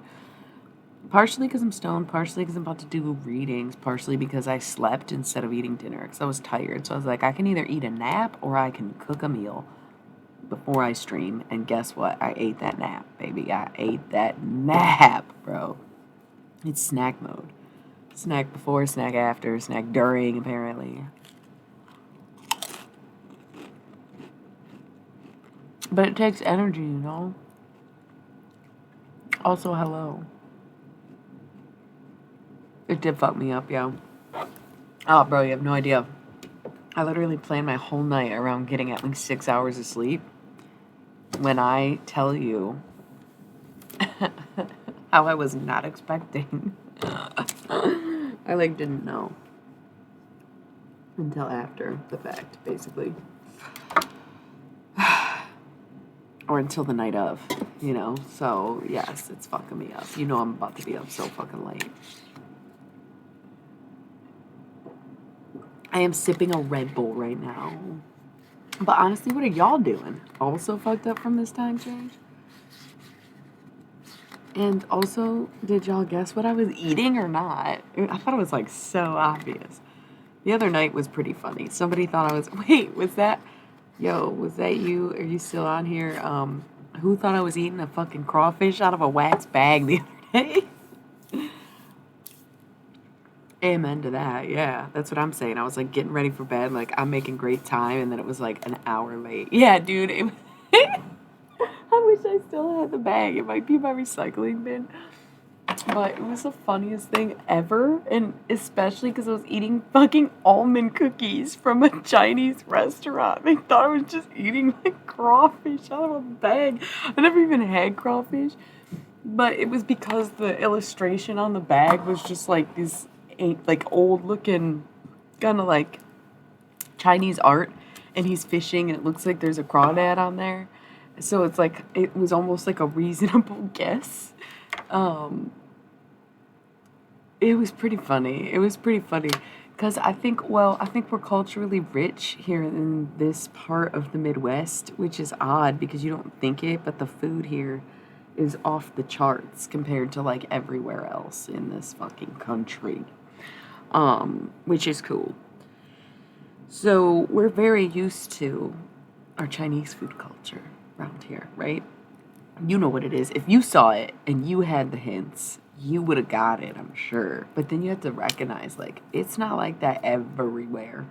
Partially because I'm stoned, partially because I'm about to do readings, partially because I slept instead of eating dinner because I was tired. So I was like, I can either eat a nap or I can cook a meal before I stream. And guess what? I ate that nap, baby. I ate that nap, bro. It's snack mode. Snack before, snack after, snack during, apparently. But it takes energy, you know? Also, hello. It did fuck me up, yo. Oh, bro, you have no idea. I literally planned my whole night around getting at least 6 hours of sleep. When I tell you how I was not expecting, I like didn't know until after the fact, basically. Or until the night of, you know? So, yes, it's fucking me up. You know I'm about to be up so fucking late. I am sipping a Red Bull right now. But honestly, what are y'all doing? Also fucked up from this time change? And also, did y'all guess what I was eating or not? I thought it was like so obvious. The other night was pretty funny. Somebody thought I was, wait, was that you? Are you still on here? Who thought I was eating a fucking crawfish out of a wax bag the other day? Amen to that. Yeah, that's what I'm saying. I was like getting ready for bed, like I'm making great time, and then it was like an hour late. Yeah, dude. I wish I still had the bag. It might be my recycling bin. But it was the funniest thing ever, and especially because I was eating fucking almond cookies from a Chinese restaurant. They thought I was just eating like crawfish out of a bag. I never even had crawfish, but it was because the illustration on the bag was just like this, like old looking, kind of like Chinese art, and he's fishing, and it looks like there's a crawdad on there. So it's like it was almost like a reasonable guess. It was pretty funny. It was pretty funny because I think we're culturally rich here in this part of the Midwest, which is odd because you don't think it, but the food here is off the charts compared to like everywhere else in this fucking country. Which is cool. So we're very used to our Chinese food culture around here, right? You know what it is. If you saw it and you had the hints, you would have got it, I'm sure. But then you have to recognize, like, it's not like that everywhere.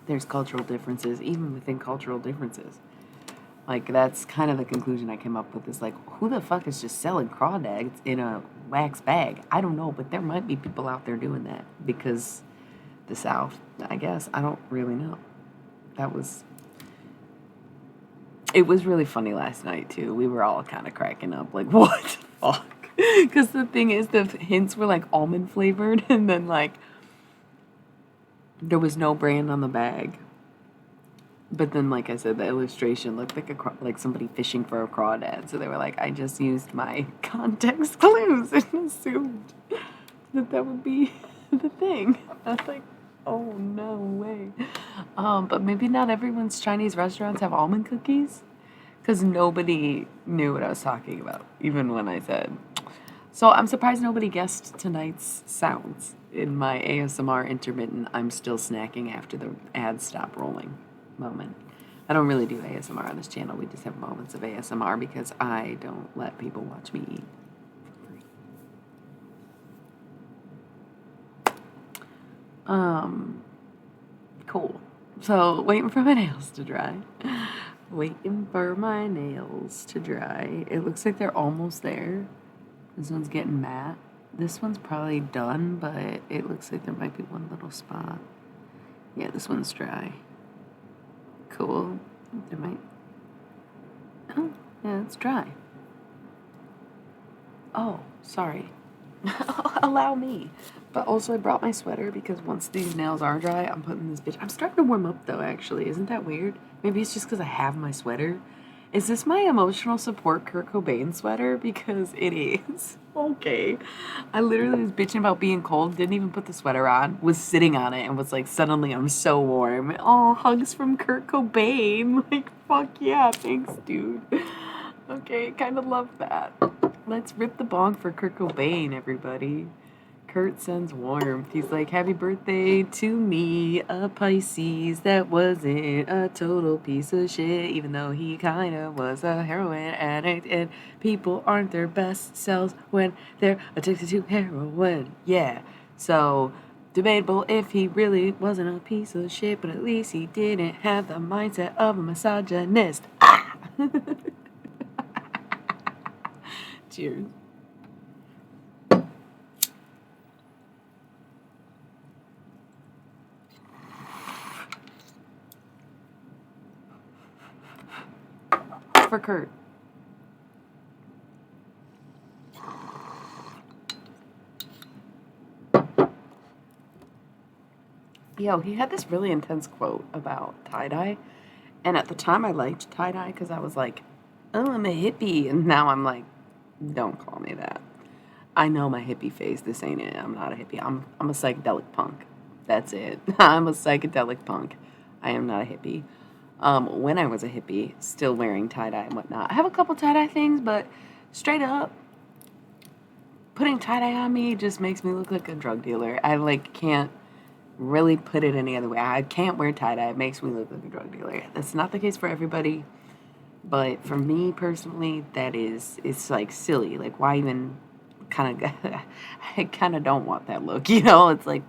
There's cultural differences, even within cultural differences. Like, that's kind of the conclusion I came up with, is like, who the fuck is just selling crawdads in a wax bag? I don't know, but there might be people out there doing that because the South, I guess. I don't really know. It was really funny last night, too. We were all kind of cracking up, like, what the fuck? Because the thing is, the hints were, like, almond flavored, and then, like, there was no brand on the bag. But then, like I said, the illustration looked like somebody fishing for a crawdad. So they were like, I just used my context clues and assumed that would be the thing. I was like, oh, no way. But maybe not everyone's Chinese restaurants have almond cookies. Because nobody knew what I was talking about, even when I said. So I'm surprised nobody guessed tonight's sounds in my ASMR intermittent I'm still snacking after the ads stop rolling moment. I don't really do ASMR on this channel. We just have moments of ASMR because I don't let people watch me eat for free. Cool. So waiting for my nails to dry. Waiting for my nails to dry. It looks like they're almost there. This one's getting matte. This one's probably done, but it looks like there might be one little spot. Yeah, this one's dry. Cool. There might... Oh, yeah, it's dry. Oh, sorry. Allow me. But also I brought my sweater because once these nails are dry, I'm putting this bitch... I'm starting to warm up, though, actually. Isn't that weird? Maybe it's just because I have my sweater. Is this my emotional support Kurt Cobain sweater? Because it is. Okay. I literally was bitching about being cold, didn't even put the sweater on, was sitting on it, and was like, suddenly I'm so warm. Oh, hugs from Kurt Cobain. Like, fuck yeah, thanks, dude. Okay, kind of love that. Let's rip the bong for Kurt Cobain, everybody. Kurt sends warmth. He's like, happy birthday to me, a Pisces that wasn't a total piece of shit, even though he kind of was a heroin addict, and people aren't their best selves when they're addicted to heroin. Yeah. So, debatable if he really wasn't a piece of shit, but at least he didn't have the mindset of a misogynist. Ah! Cheers. For Kurt. Yo, he had this really intense quote about tie-dye. And at the time I liked tie-dye because I was like, oh, I'm a hippie. And now I'm like, don't call me that. I know my hippie phase. This ain't it. I'm not a hippie. I'm a psychedelic punk. That's it. I'm a psychedelic punk. I am not a hippie. When I was a hippie, still wearing tie-dye and whatnot. I have a couple tie-dye things, but straight up, putting tie-dye on me just makes me look like a drug dealer. I, like, can't really put it any other way. I can't wear tie-dye. It makes me look like a drug dealer. That's not the case for everybody, but for me personally, it's, like, silly. Like, why even kind of... I kind of don't want that look, you know? It's like,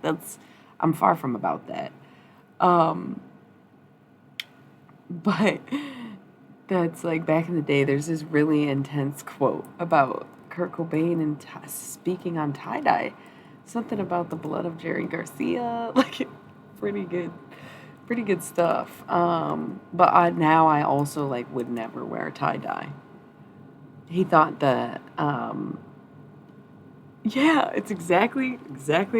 I'm far from about that. But that's like back in the day, there's this really intense quote about Kurt Cobain and speaking on tie-dye. Something about the blood of Jerry Garcia. Like, pretty good stuff. But now I also, like, would never wear tie-dye. He thought that, yeah, it's exactly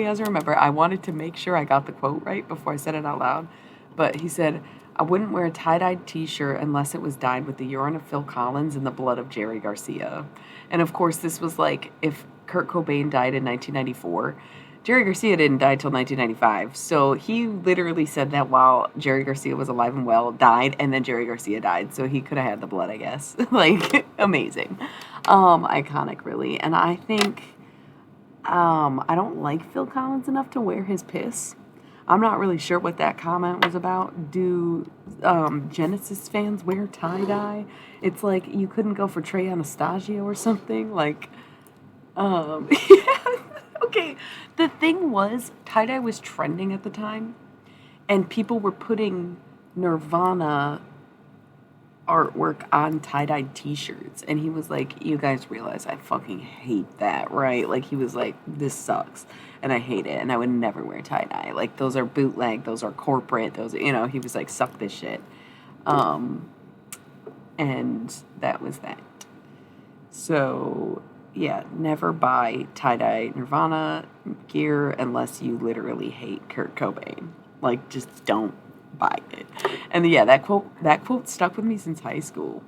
as I remember. I wanted to make sure I got the quote right before I said it out loud. But he said, I wouldn't wear a tie-dyed t-shirt unless it was dyed with the urine of Phil Collins and the blood of Jerry Garcia. And of course, this was like if Kurt Cobain died in 1994, Jerry Garcia didn't die till 1995. So he literally said that while Jerry Garcia was alive and well, died, and then Jerry Garcia died. So he could have had the blood, I guess. Like, amazing. Iconic, really. And I think I don't like Phil Collins enough to wear his piss. I'm not really sure what that comment was about. Do Genesis fans wear tie-dye? It's like you couldn't go for Trey Anastasio or something. Like, yeah. Okay, the thing was, tie-dye was trending at the time, and people were putting Nirvana artwork on tie-dyed t-shirts, and he was like, you guys realize I fucking hate that, right? Like, he was like, this sucks, and I hate it, and I would never wear tie-dye. Like, those are bootleg, those are corporate, those, he was like, suck this shit. And that was that. So, yeah, never buy tie-dye Nirvana gear unless you literally hate Kurt Cobain. Like, just don't buy it. And yeah, that quote stuck with me since high school.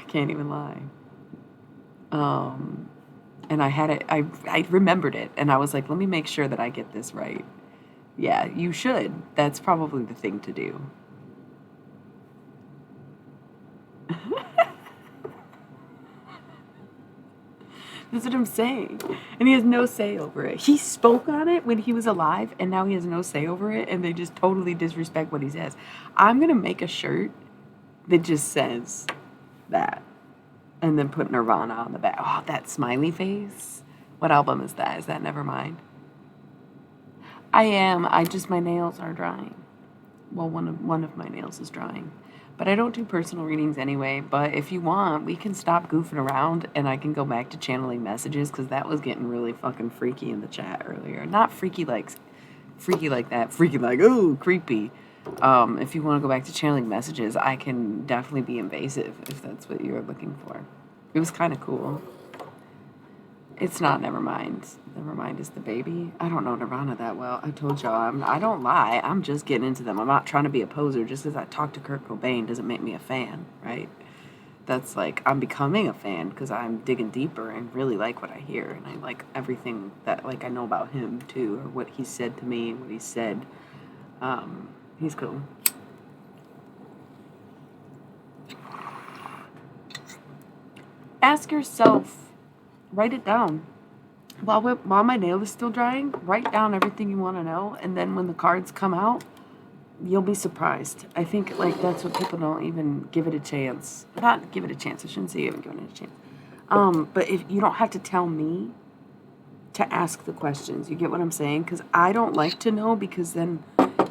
Can't even lie. And I had it, I remembered it, and I was like, let me make sure that I get this right. Yeah, you should. That's probably the thing to do. That's what I'm saying. And he has no say over it. He spoke on it when he was alive, and now he has no say over it, and they just totally disrespect what he says. I'm going to make a shirt that just says that, and then put Nirvana on the back. Oh, that smiley face. What album is that? Is that Nevermind? I am. My nails are drying. Well, one of my nails is drying. But I don't do personal readings anyway. But if you want, we can stop goofing around and I can go back to channeling messages because that was getting really fucking freaky in the chat earlier. Not freaky like that. Freaky like, ooh, creepy. If you want to go back to channeling messages, I can definitely be invasive if that's what you're looking for. It was kind of cool. It's not Nevermind. Nevermind is the baby. I don't know Nirvana that well. I told y'all, I don't lie. I'm just getting into them. I'm not trying to be a poser. Just because I talk to Kurt Cobain doesn't make me a fan, right? That's like, I'm becoming a fan because I'm digging deeper and really like what I hear. And I like everything that, like, I know about him, too, or what he said to me, what he said. He's cool. Ask yourself, write it down. While my nail is still drying, write down everything you want to know, and then when the cards come out, you'll be surprised. I think, like, that's what people don't even give it a chance. Not give it a chance. I shouldn't say you haven't given it a chance. But if you don't have to tell me to ask the questions. You get what I'm saying? Because I don't like to know because then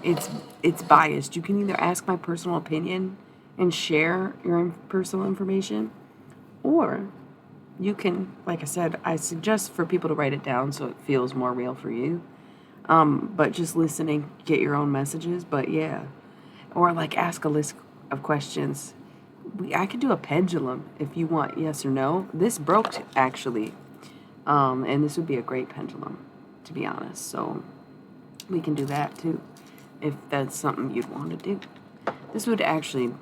it's biased. You can either ask my personal opinion and share your personal information, or you can, like I said, I suggest for people to write it down so it feels more real for you. But just listening, get your own messages. But yeah, or like ask a list of questions. I could do a pendulum if you want yes or no. This broke actually, and this would be a great pendulum, to be honest. So we can do that too, if that's something you'd want to do. This would actually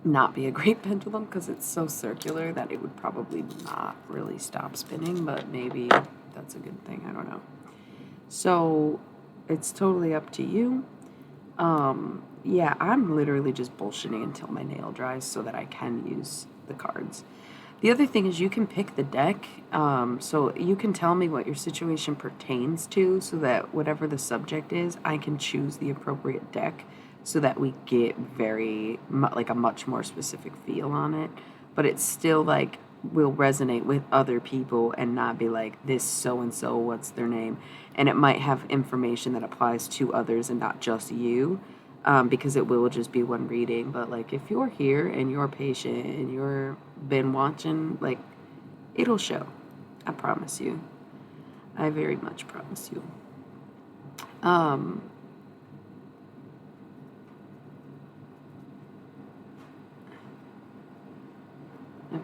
not be a great pendulum because it's so circular that it would probably not really stop spinning, but maybe that's a good thing. I don't know. So it's totally up to you. Yeah, I'm literally just bullshitting until my nail dries so that I can use the cards. The other thing is you can pick the deck, so you can tell me what your situation pertains to so that whatever the subject is, I can choose the appropriate deck so that we get like a much more specific feel on it, but it's still like will resonate with other people and not be like this so-and-so, what's their name? And it might have information that applies to others and not just you. Because it will just be one reading. But like if you're here and you're patient and you're been watching, like it'll show. I promise you. I very much promise you. I'm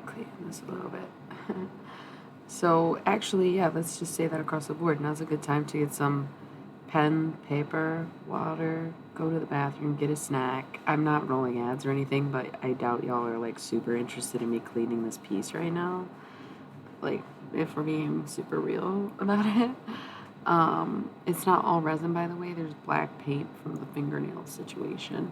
cleaning this a little bit. So actually, yeah, let's just say that across the board. Now's a good time to get some pen, paper, water, go to the bathroom, get a snack. I'm not rolling ads or anything, but I doubt y'all are like super interested in me cleaning this piece right now. like, if we're being super real about it. It's not all resin, by the way. There's black paint from the fingernail situation.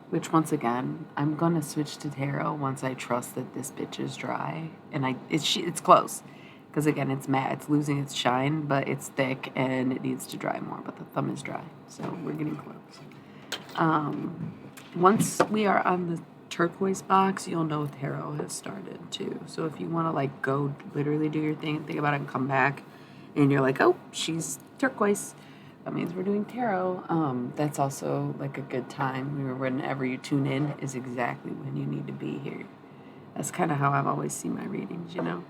Which once again, I'm gonna switch to tarot once I trust that this bitch is dry, and it's close, because again it's matte, it's losing its shine, but it's thick and it needs to dry more. But the thumb is dry, so we're getting close. Once we are on the turquoise box, you'll know tarot has started too. So if you want to like go literally do your thing and think about it and come back, and you're like, oh, she's turquoise, that means we're doing tarot. That's also like a good time. Whenever you tune in is exactly when you need to be here. That's kind of how I've always seen my readings, you know.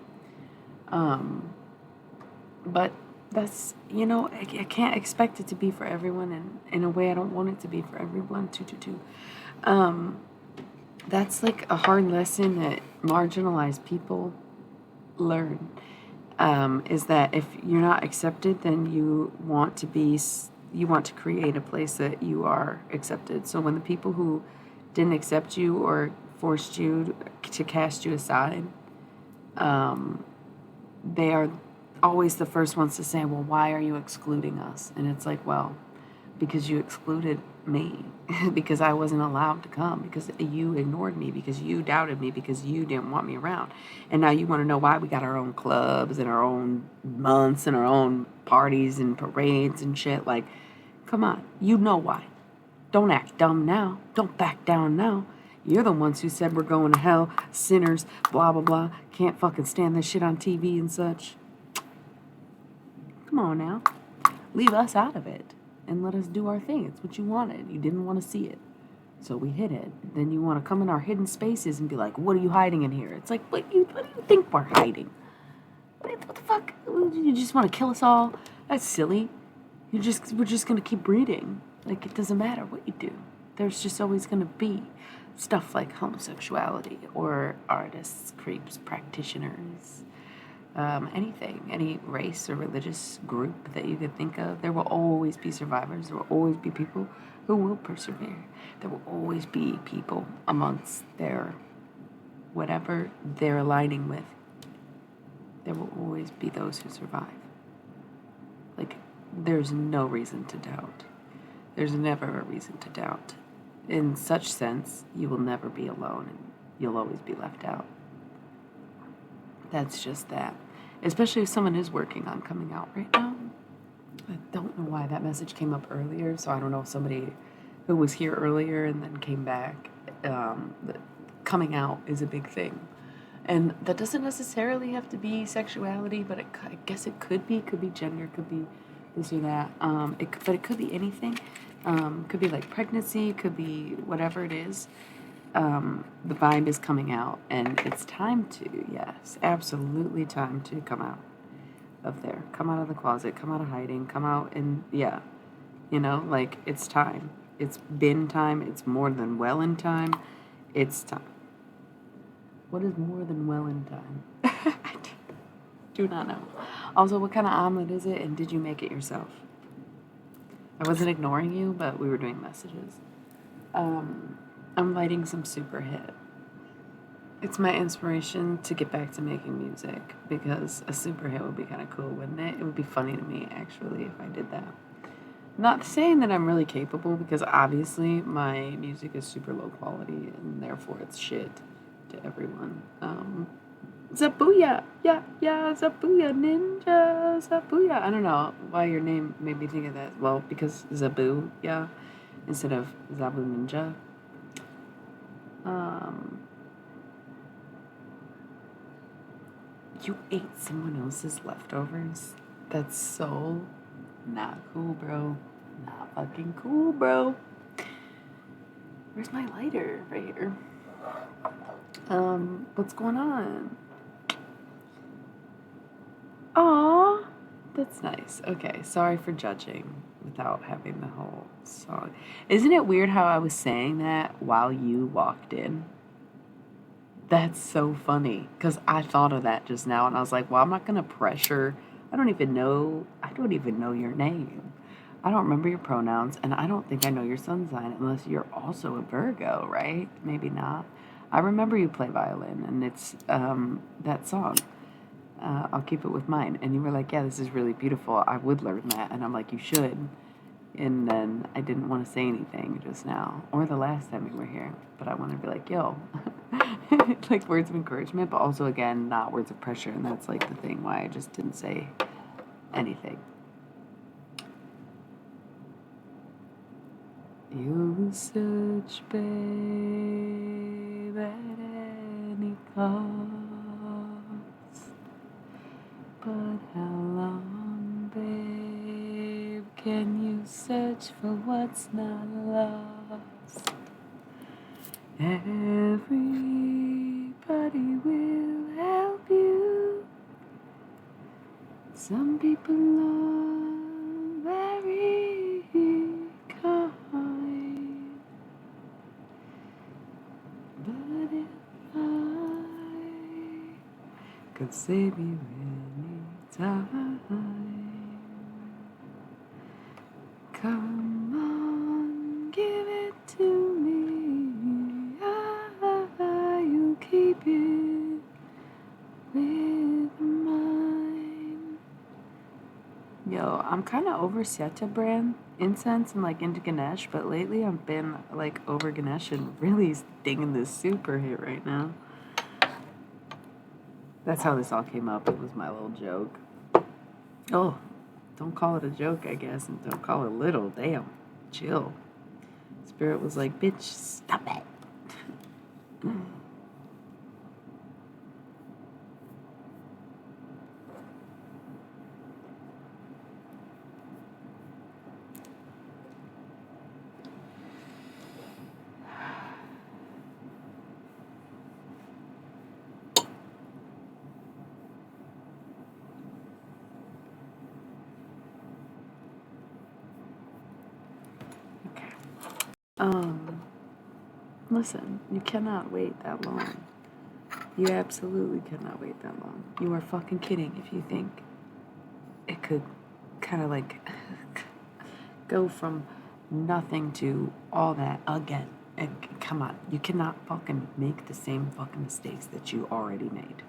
But that's, you know, I can't expect it to be for everyone, and in a way I don't want it to be for everyone. That's like a hard lesson that marginalized people learn. Is that if you're not accepted, then you want to create a place that you are accepted. So when the people who didn't accept you or forced you to cast you aside, they are always the first ones to say, well, why are you excluding us? And it's like, well, because you excluded me, because I wasn't allowed to come, because you ignored me, because you doubted me, because you didn't want me around. And now you want to know why we got our own clubs and our own months and our own parties and parades and shit. Like, come on, you know why. Don't act dumb now. Don't back down now. You're the ones who said we're going to hell, sinners, blah, blah, blah. Can't fucking stand this shit on TV and such. Come on now. Leave us out of it and let us do our thing. It's what you wanted. You didn't want to see it, so we hid it. Then you want to come in our hidden spaces and be like, what are you hiding in here? It's like, what do you think we're hiding? What the fuck? You just want to kill us all? That's silly. We're just going to keep breeding. Like, it doesn't matter what you do. There's just always going to be stuff like homosexuality or artists, creeps, practitioners, anything, any race or religious group that you could think of. There will always be survivors. There will always be people who will persevere. There will always be people amongst their whatever they're aligning with. There will always be those who survive. Like, there's no reason to doubt. There's never a reason to doubt. In such sense, you will never be alone and you'll always be left out. That's just that. Especially if someone is working on coming out right now. I don't know why that message came up earlier, so I don't know if somebody who was here earlier and then came back. Coming out is a big thing. And that doesn't necessarily have to be sexuality, but I guess it could be. It could be gender, could be this or that. But it could be anything. Could be like pregnancy, could be whatever it is. The vibe is coming out, and it's time to, yes, absolutely time to come out of there. Come out of the closet, come out of hiding, come out and, yeah, you know, like, it's time. It's been time. It's more than well in time. It's time. What is more than well in time? I do not know. Also, what kind of omelet is it, and did you make it yourself? I wasn't ignoring you, but we were doing messages. I'm lighting some super hit. It's my inspiration to get back to making music, because a super hit would be kind of cool, wouldn't it? It would be funny to me, actually, if I did that. Not saying that I'm really capable, because obviously my music is super low quality, and therefore it's shit to everyone. Zabuya! Yeah, Zabuya Ninja! Zabuya! I don't know why your name made me think of that. Well, because Zabu, yeah, instead of Zabu Ninja. You ate someone else's leftovers? That's so not cool, bro. Not fucking cool, bro. Where's my lighter? Right here. What's going on? Aw, that's nice. Okay, sorry for judging without having the whole song. Isn't it weird how I was saying that while you walked in? That's so funny, because I thought of that just now, and I was like, well, I'm not going to pressure. I don't even know your name. I don't remember your pronouns, and I don't think I know your sun sign, unless you're also a Virgo, right? Maybe not. I remember you play violin, and it's that song. I'll keep it with mine. And you were like, yeah, this is really beautiful. I would learn that. And I'm like, you should. And then I didn't want to say anything just now or the last time we were here. But I want to be like, yo, like words of encouragement, but also, again, not words of pressure. And that's like the thing why I just didn't say anything. You search, babe, at any cost. But how long, babe, can you search for what's not lost? Everybody will help you. Some people are very kind. But if I could save you any time, come on, give it to me. You keep it with mine. Yo, I'm kind of over Seta brand incense and like into Ganesh, but lately I've been like over Ganesh and really stinging this super hit right now. That's how this all came up. It was my little joke. Oh, don't call it a joke, I guess, and don't call it little. Damn, chill. Spirit was like, bitch, stop it. Listen, you cannot wait that long. You absolutely cannot wait that long. You are fucking kidding if you think it could kind of like go from nothing to all that again. Come on, you cannot fucking make the same fucking mistakes that you already made.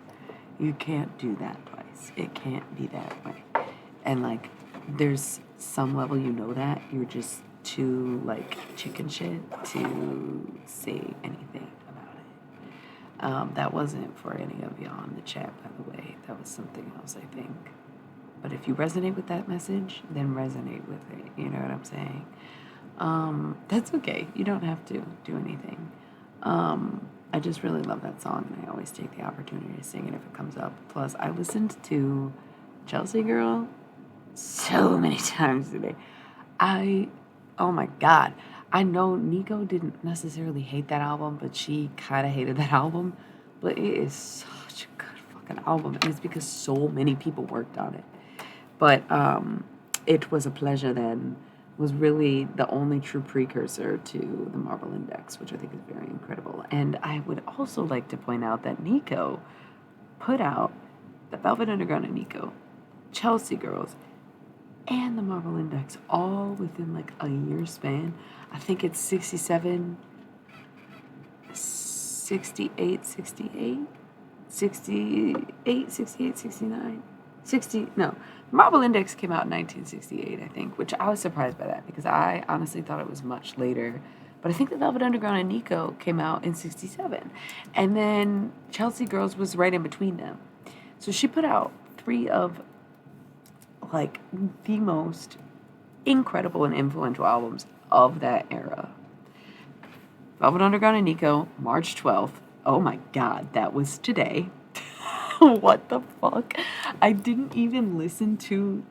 You can't do that twice. It can't be that way. And like, there's some level you know that you're just too like chicken shit to say anything about it. That wasn't for any of y'all in the chat, by the way. That was something else, I think. But if you resonate with that message, then resonate with it. You know what I'm saying? That's okay. You don't have to do anything. I just really love that song, and I always take the opportunity to sing it if it comes up. Plus, I listened to Chelsea Girl so many times today. Oh my God. I know Nico didn't necessarily hate that album, but she kind of hated that album. But it is such a good fucking album, and it's because so many people worked on it. But It Was a Pleasure Then was really the only true precursor to the Marble Index, which I think is very incredible. And I would also like to point out that Nico put out the Velvet Underground and Nico, Chelsea Girls, and the Marble Index all within like a year span. I think it's 67, 68, 68, 68, 68, 69, 60, no. Marble Index came out in 1968, I think, which I was surprised by that because I honestly thought it was much later. But I think the Velvet Underground and Nico came out in 67. And then Chelsea Girls was right in between them. So she put out 3 of like the most incredible and influential albums of that era. Velvet Underground and Nico, March 12th. Oh my God, that was today. What the fuck? I didn't even listen to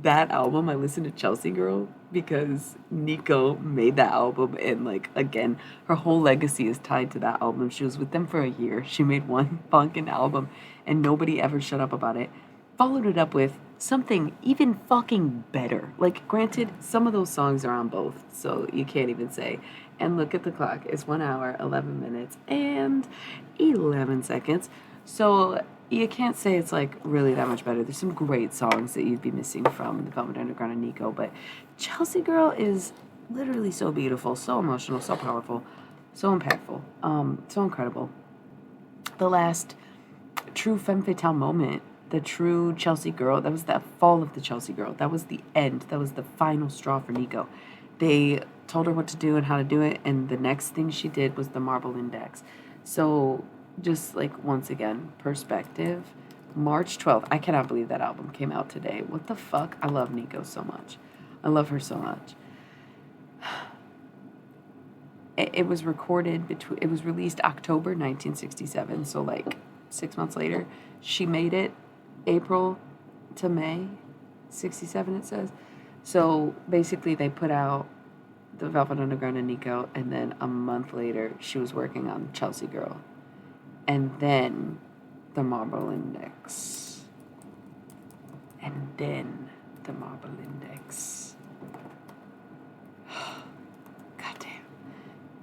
that album. I listened to Chelsea Girl because Nico made that album, and like again, her whole legacy is tied to that album. She was with them for a year. She made one fucking album and nobody ever shut up about it. Followed it up with something even fucking better. Like, granted, some of those songs are on both, so you can't even say. And look at the clock. It's 1 hour, 11 minutes, and 11 seconds. So you can't say it's like really that much better. There's some great songs that you'd be missing from the Velvet Underground and Nico, but Chelsea Girl is literally so beautiful, so emotional, so powerful, so impactful, so incredible. The last true femme fatale moment the true Chelsea Girl. That was the fall of the Chelsea Girl. That was the end. That was the final straw for Nico. They told her what to do and how to do it, and the next thing she did was the Marble Index. So just like once again, perspective. March 12th. I cannot believe that album came out today. What the fuck? I love Nico so much. I love her so much. It was recorded between. It was released October 1967. So like 6 months later, she made it April to May 67. It says. So basically, they put out the Velvet Underground and Nico, and then a month later, she was working on Chelsea Girl, and then the Marble Index, and then the Marble Index. Goddamn.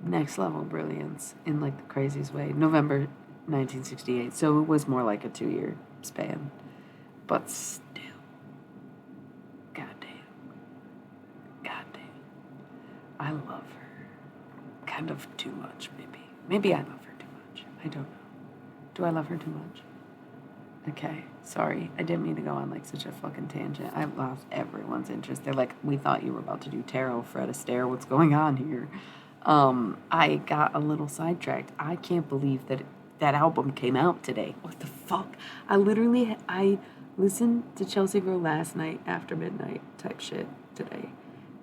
Next level brilliance in like the craziest way. November 1968. So it was more like a 2-year span. But still. Goddamn. I love her. Kind of too much, maybe. Maybe I love her too much. I don't know. Do I love her too much? Okay, sorry. I didn't mean to go on like such a fucking tangent. I've lost everyone's interest. They're like, we thought you were about to do tarot, Fred Astaire. What's going on here? I got a little sidetracked. I can't believe that that album came out today. What the fuck? I listened to Chelsea Girl last night after midnight type shit today.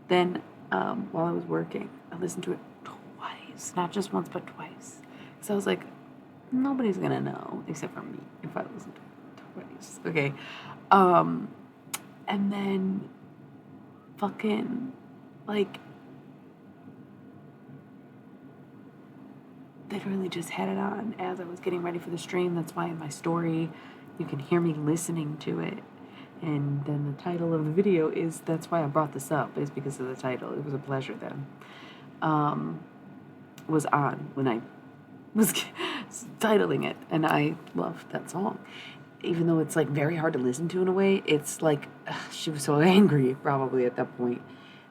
Then, while I was working, I listened to it twice. Not just once, but twice. So I was like, nobody's gonna know except for me if I listen to it twice. Okay. And then fucking like literally just had it on as I was getting ready for the stream. That's why in my story you can hear me listening to it. And then the title of the video is, that's why I brought this up, is because of the title. It was a pleasure then. Was on when I was titling it, and I loved that song. Even though it's like very hard to listen to in a way, it's like she was so angry probably at that point,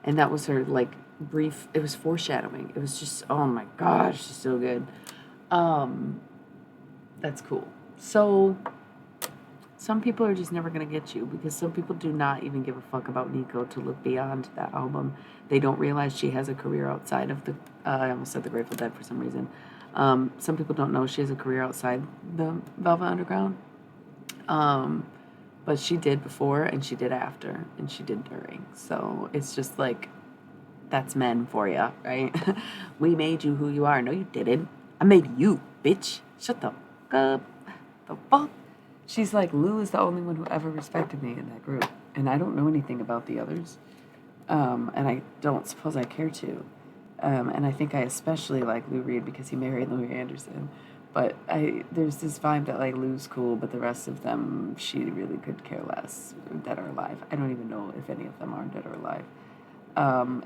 and that was her like brief. It was foreshadowing. It was just, oh my gosh, she's so good. That's cool. So some people are just never gonna get you, because some people do not even give a fuck about Nico to look beyond that album. They don't realize she has a career outside of the. I almost said the Grateful Dead for some reason. Some people don't know she has a career outside the Velvet Underground. But she did before, and she did after, and she did during. So it's just like, that's men for you, right? We made you who you are. No, you didn't. I made you, bitch. Shut the fuck up. The fuck? She's like, Lou is the only one who ever respected me in that group. And I don't know anything about the others. And I don't suppose I care to. And I think I especially like Lou Reed because he married Louis Anderson. But there's this vibe that like Lou's cool, but the rest of them, she really could care less, dead or alive. I don't even know if any of them are dead or alive.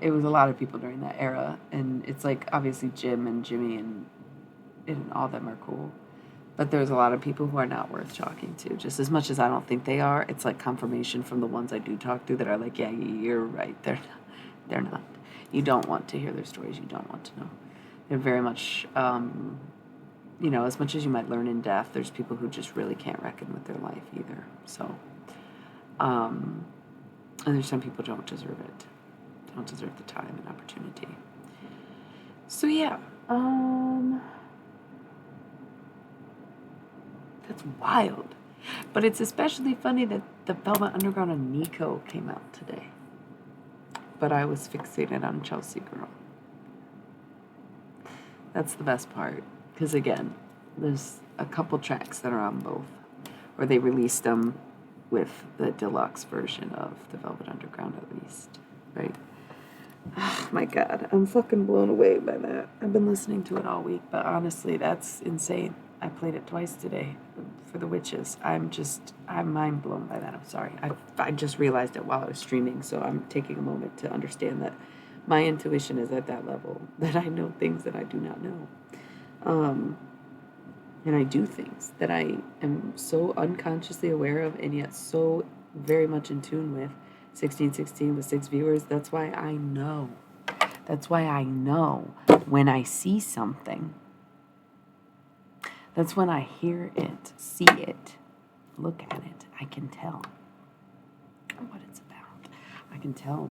It was a lot of people during that era, and it's like obviously Jim and Jimmy and all of them are cool. But there's a lot of people who are not worth talking to. Just as much as I don't think they are, it's like confirmation from the ones I do talk to that are like, yeah, you're right. They're not. You don't want to hear their stories. You don't want to know. They're very much, as much as you might learn in death, there's people who just really can't reckon with their life either. So, and there's some people who don't deserve it. Don't deserve the time and opportunity. So yeah, that's wild. But it's especially funny that the Velvet Underground and Nico came out today. But I was fixated on Chelsea Girl. That's the best part. Because again, there's a couple tracks that are on both. Or they released them with the deluxe version of the Velvet Underground at least. Right? Oh my god, I'm fucking blown away by that. I've been listening to it all week, but honestly, that's insane. I played it twice today for the Witches. I'm mind blown by that. I'm sorry. I just realized it while I was streaming, so I'm taking a moment to understand that my intuition is at that level, that I know things that I do not know. And I do things that I am so unconsciously aware of and yet so very much in tune with. 1616 with 6 viewers. That's why I know. That's why I know when I see something. That's when I hear it, see it, look at it, I can tell what it's about. I can tell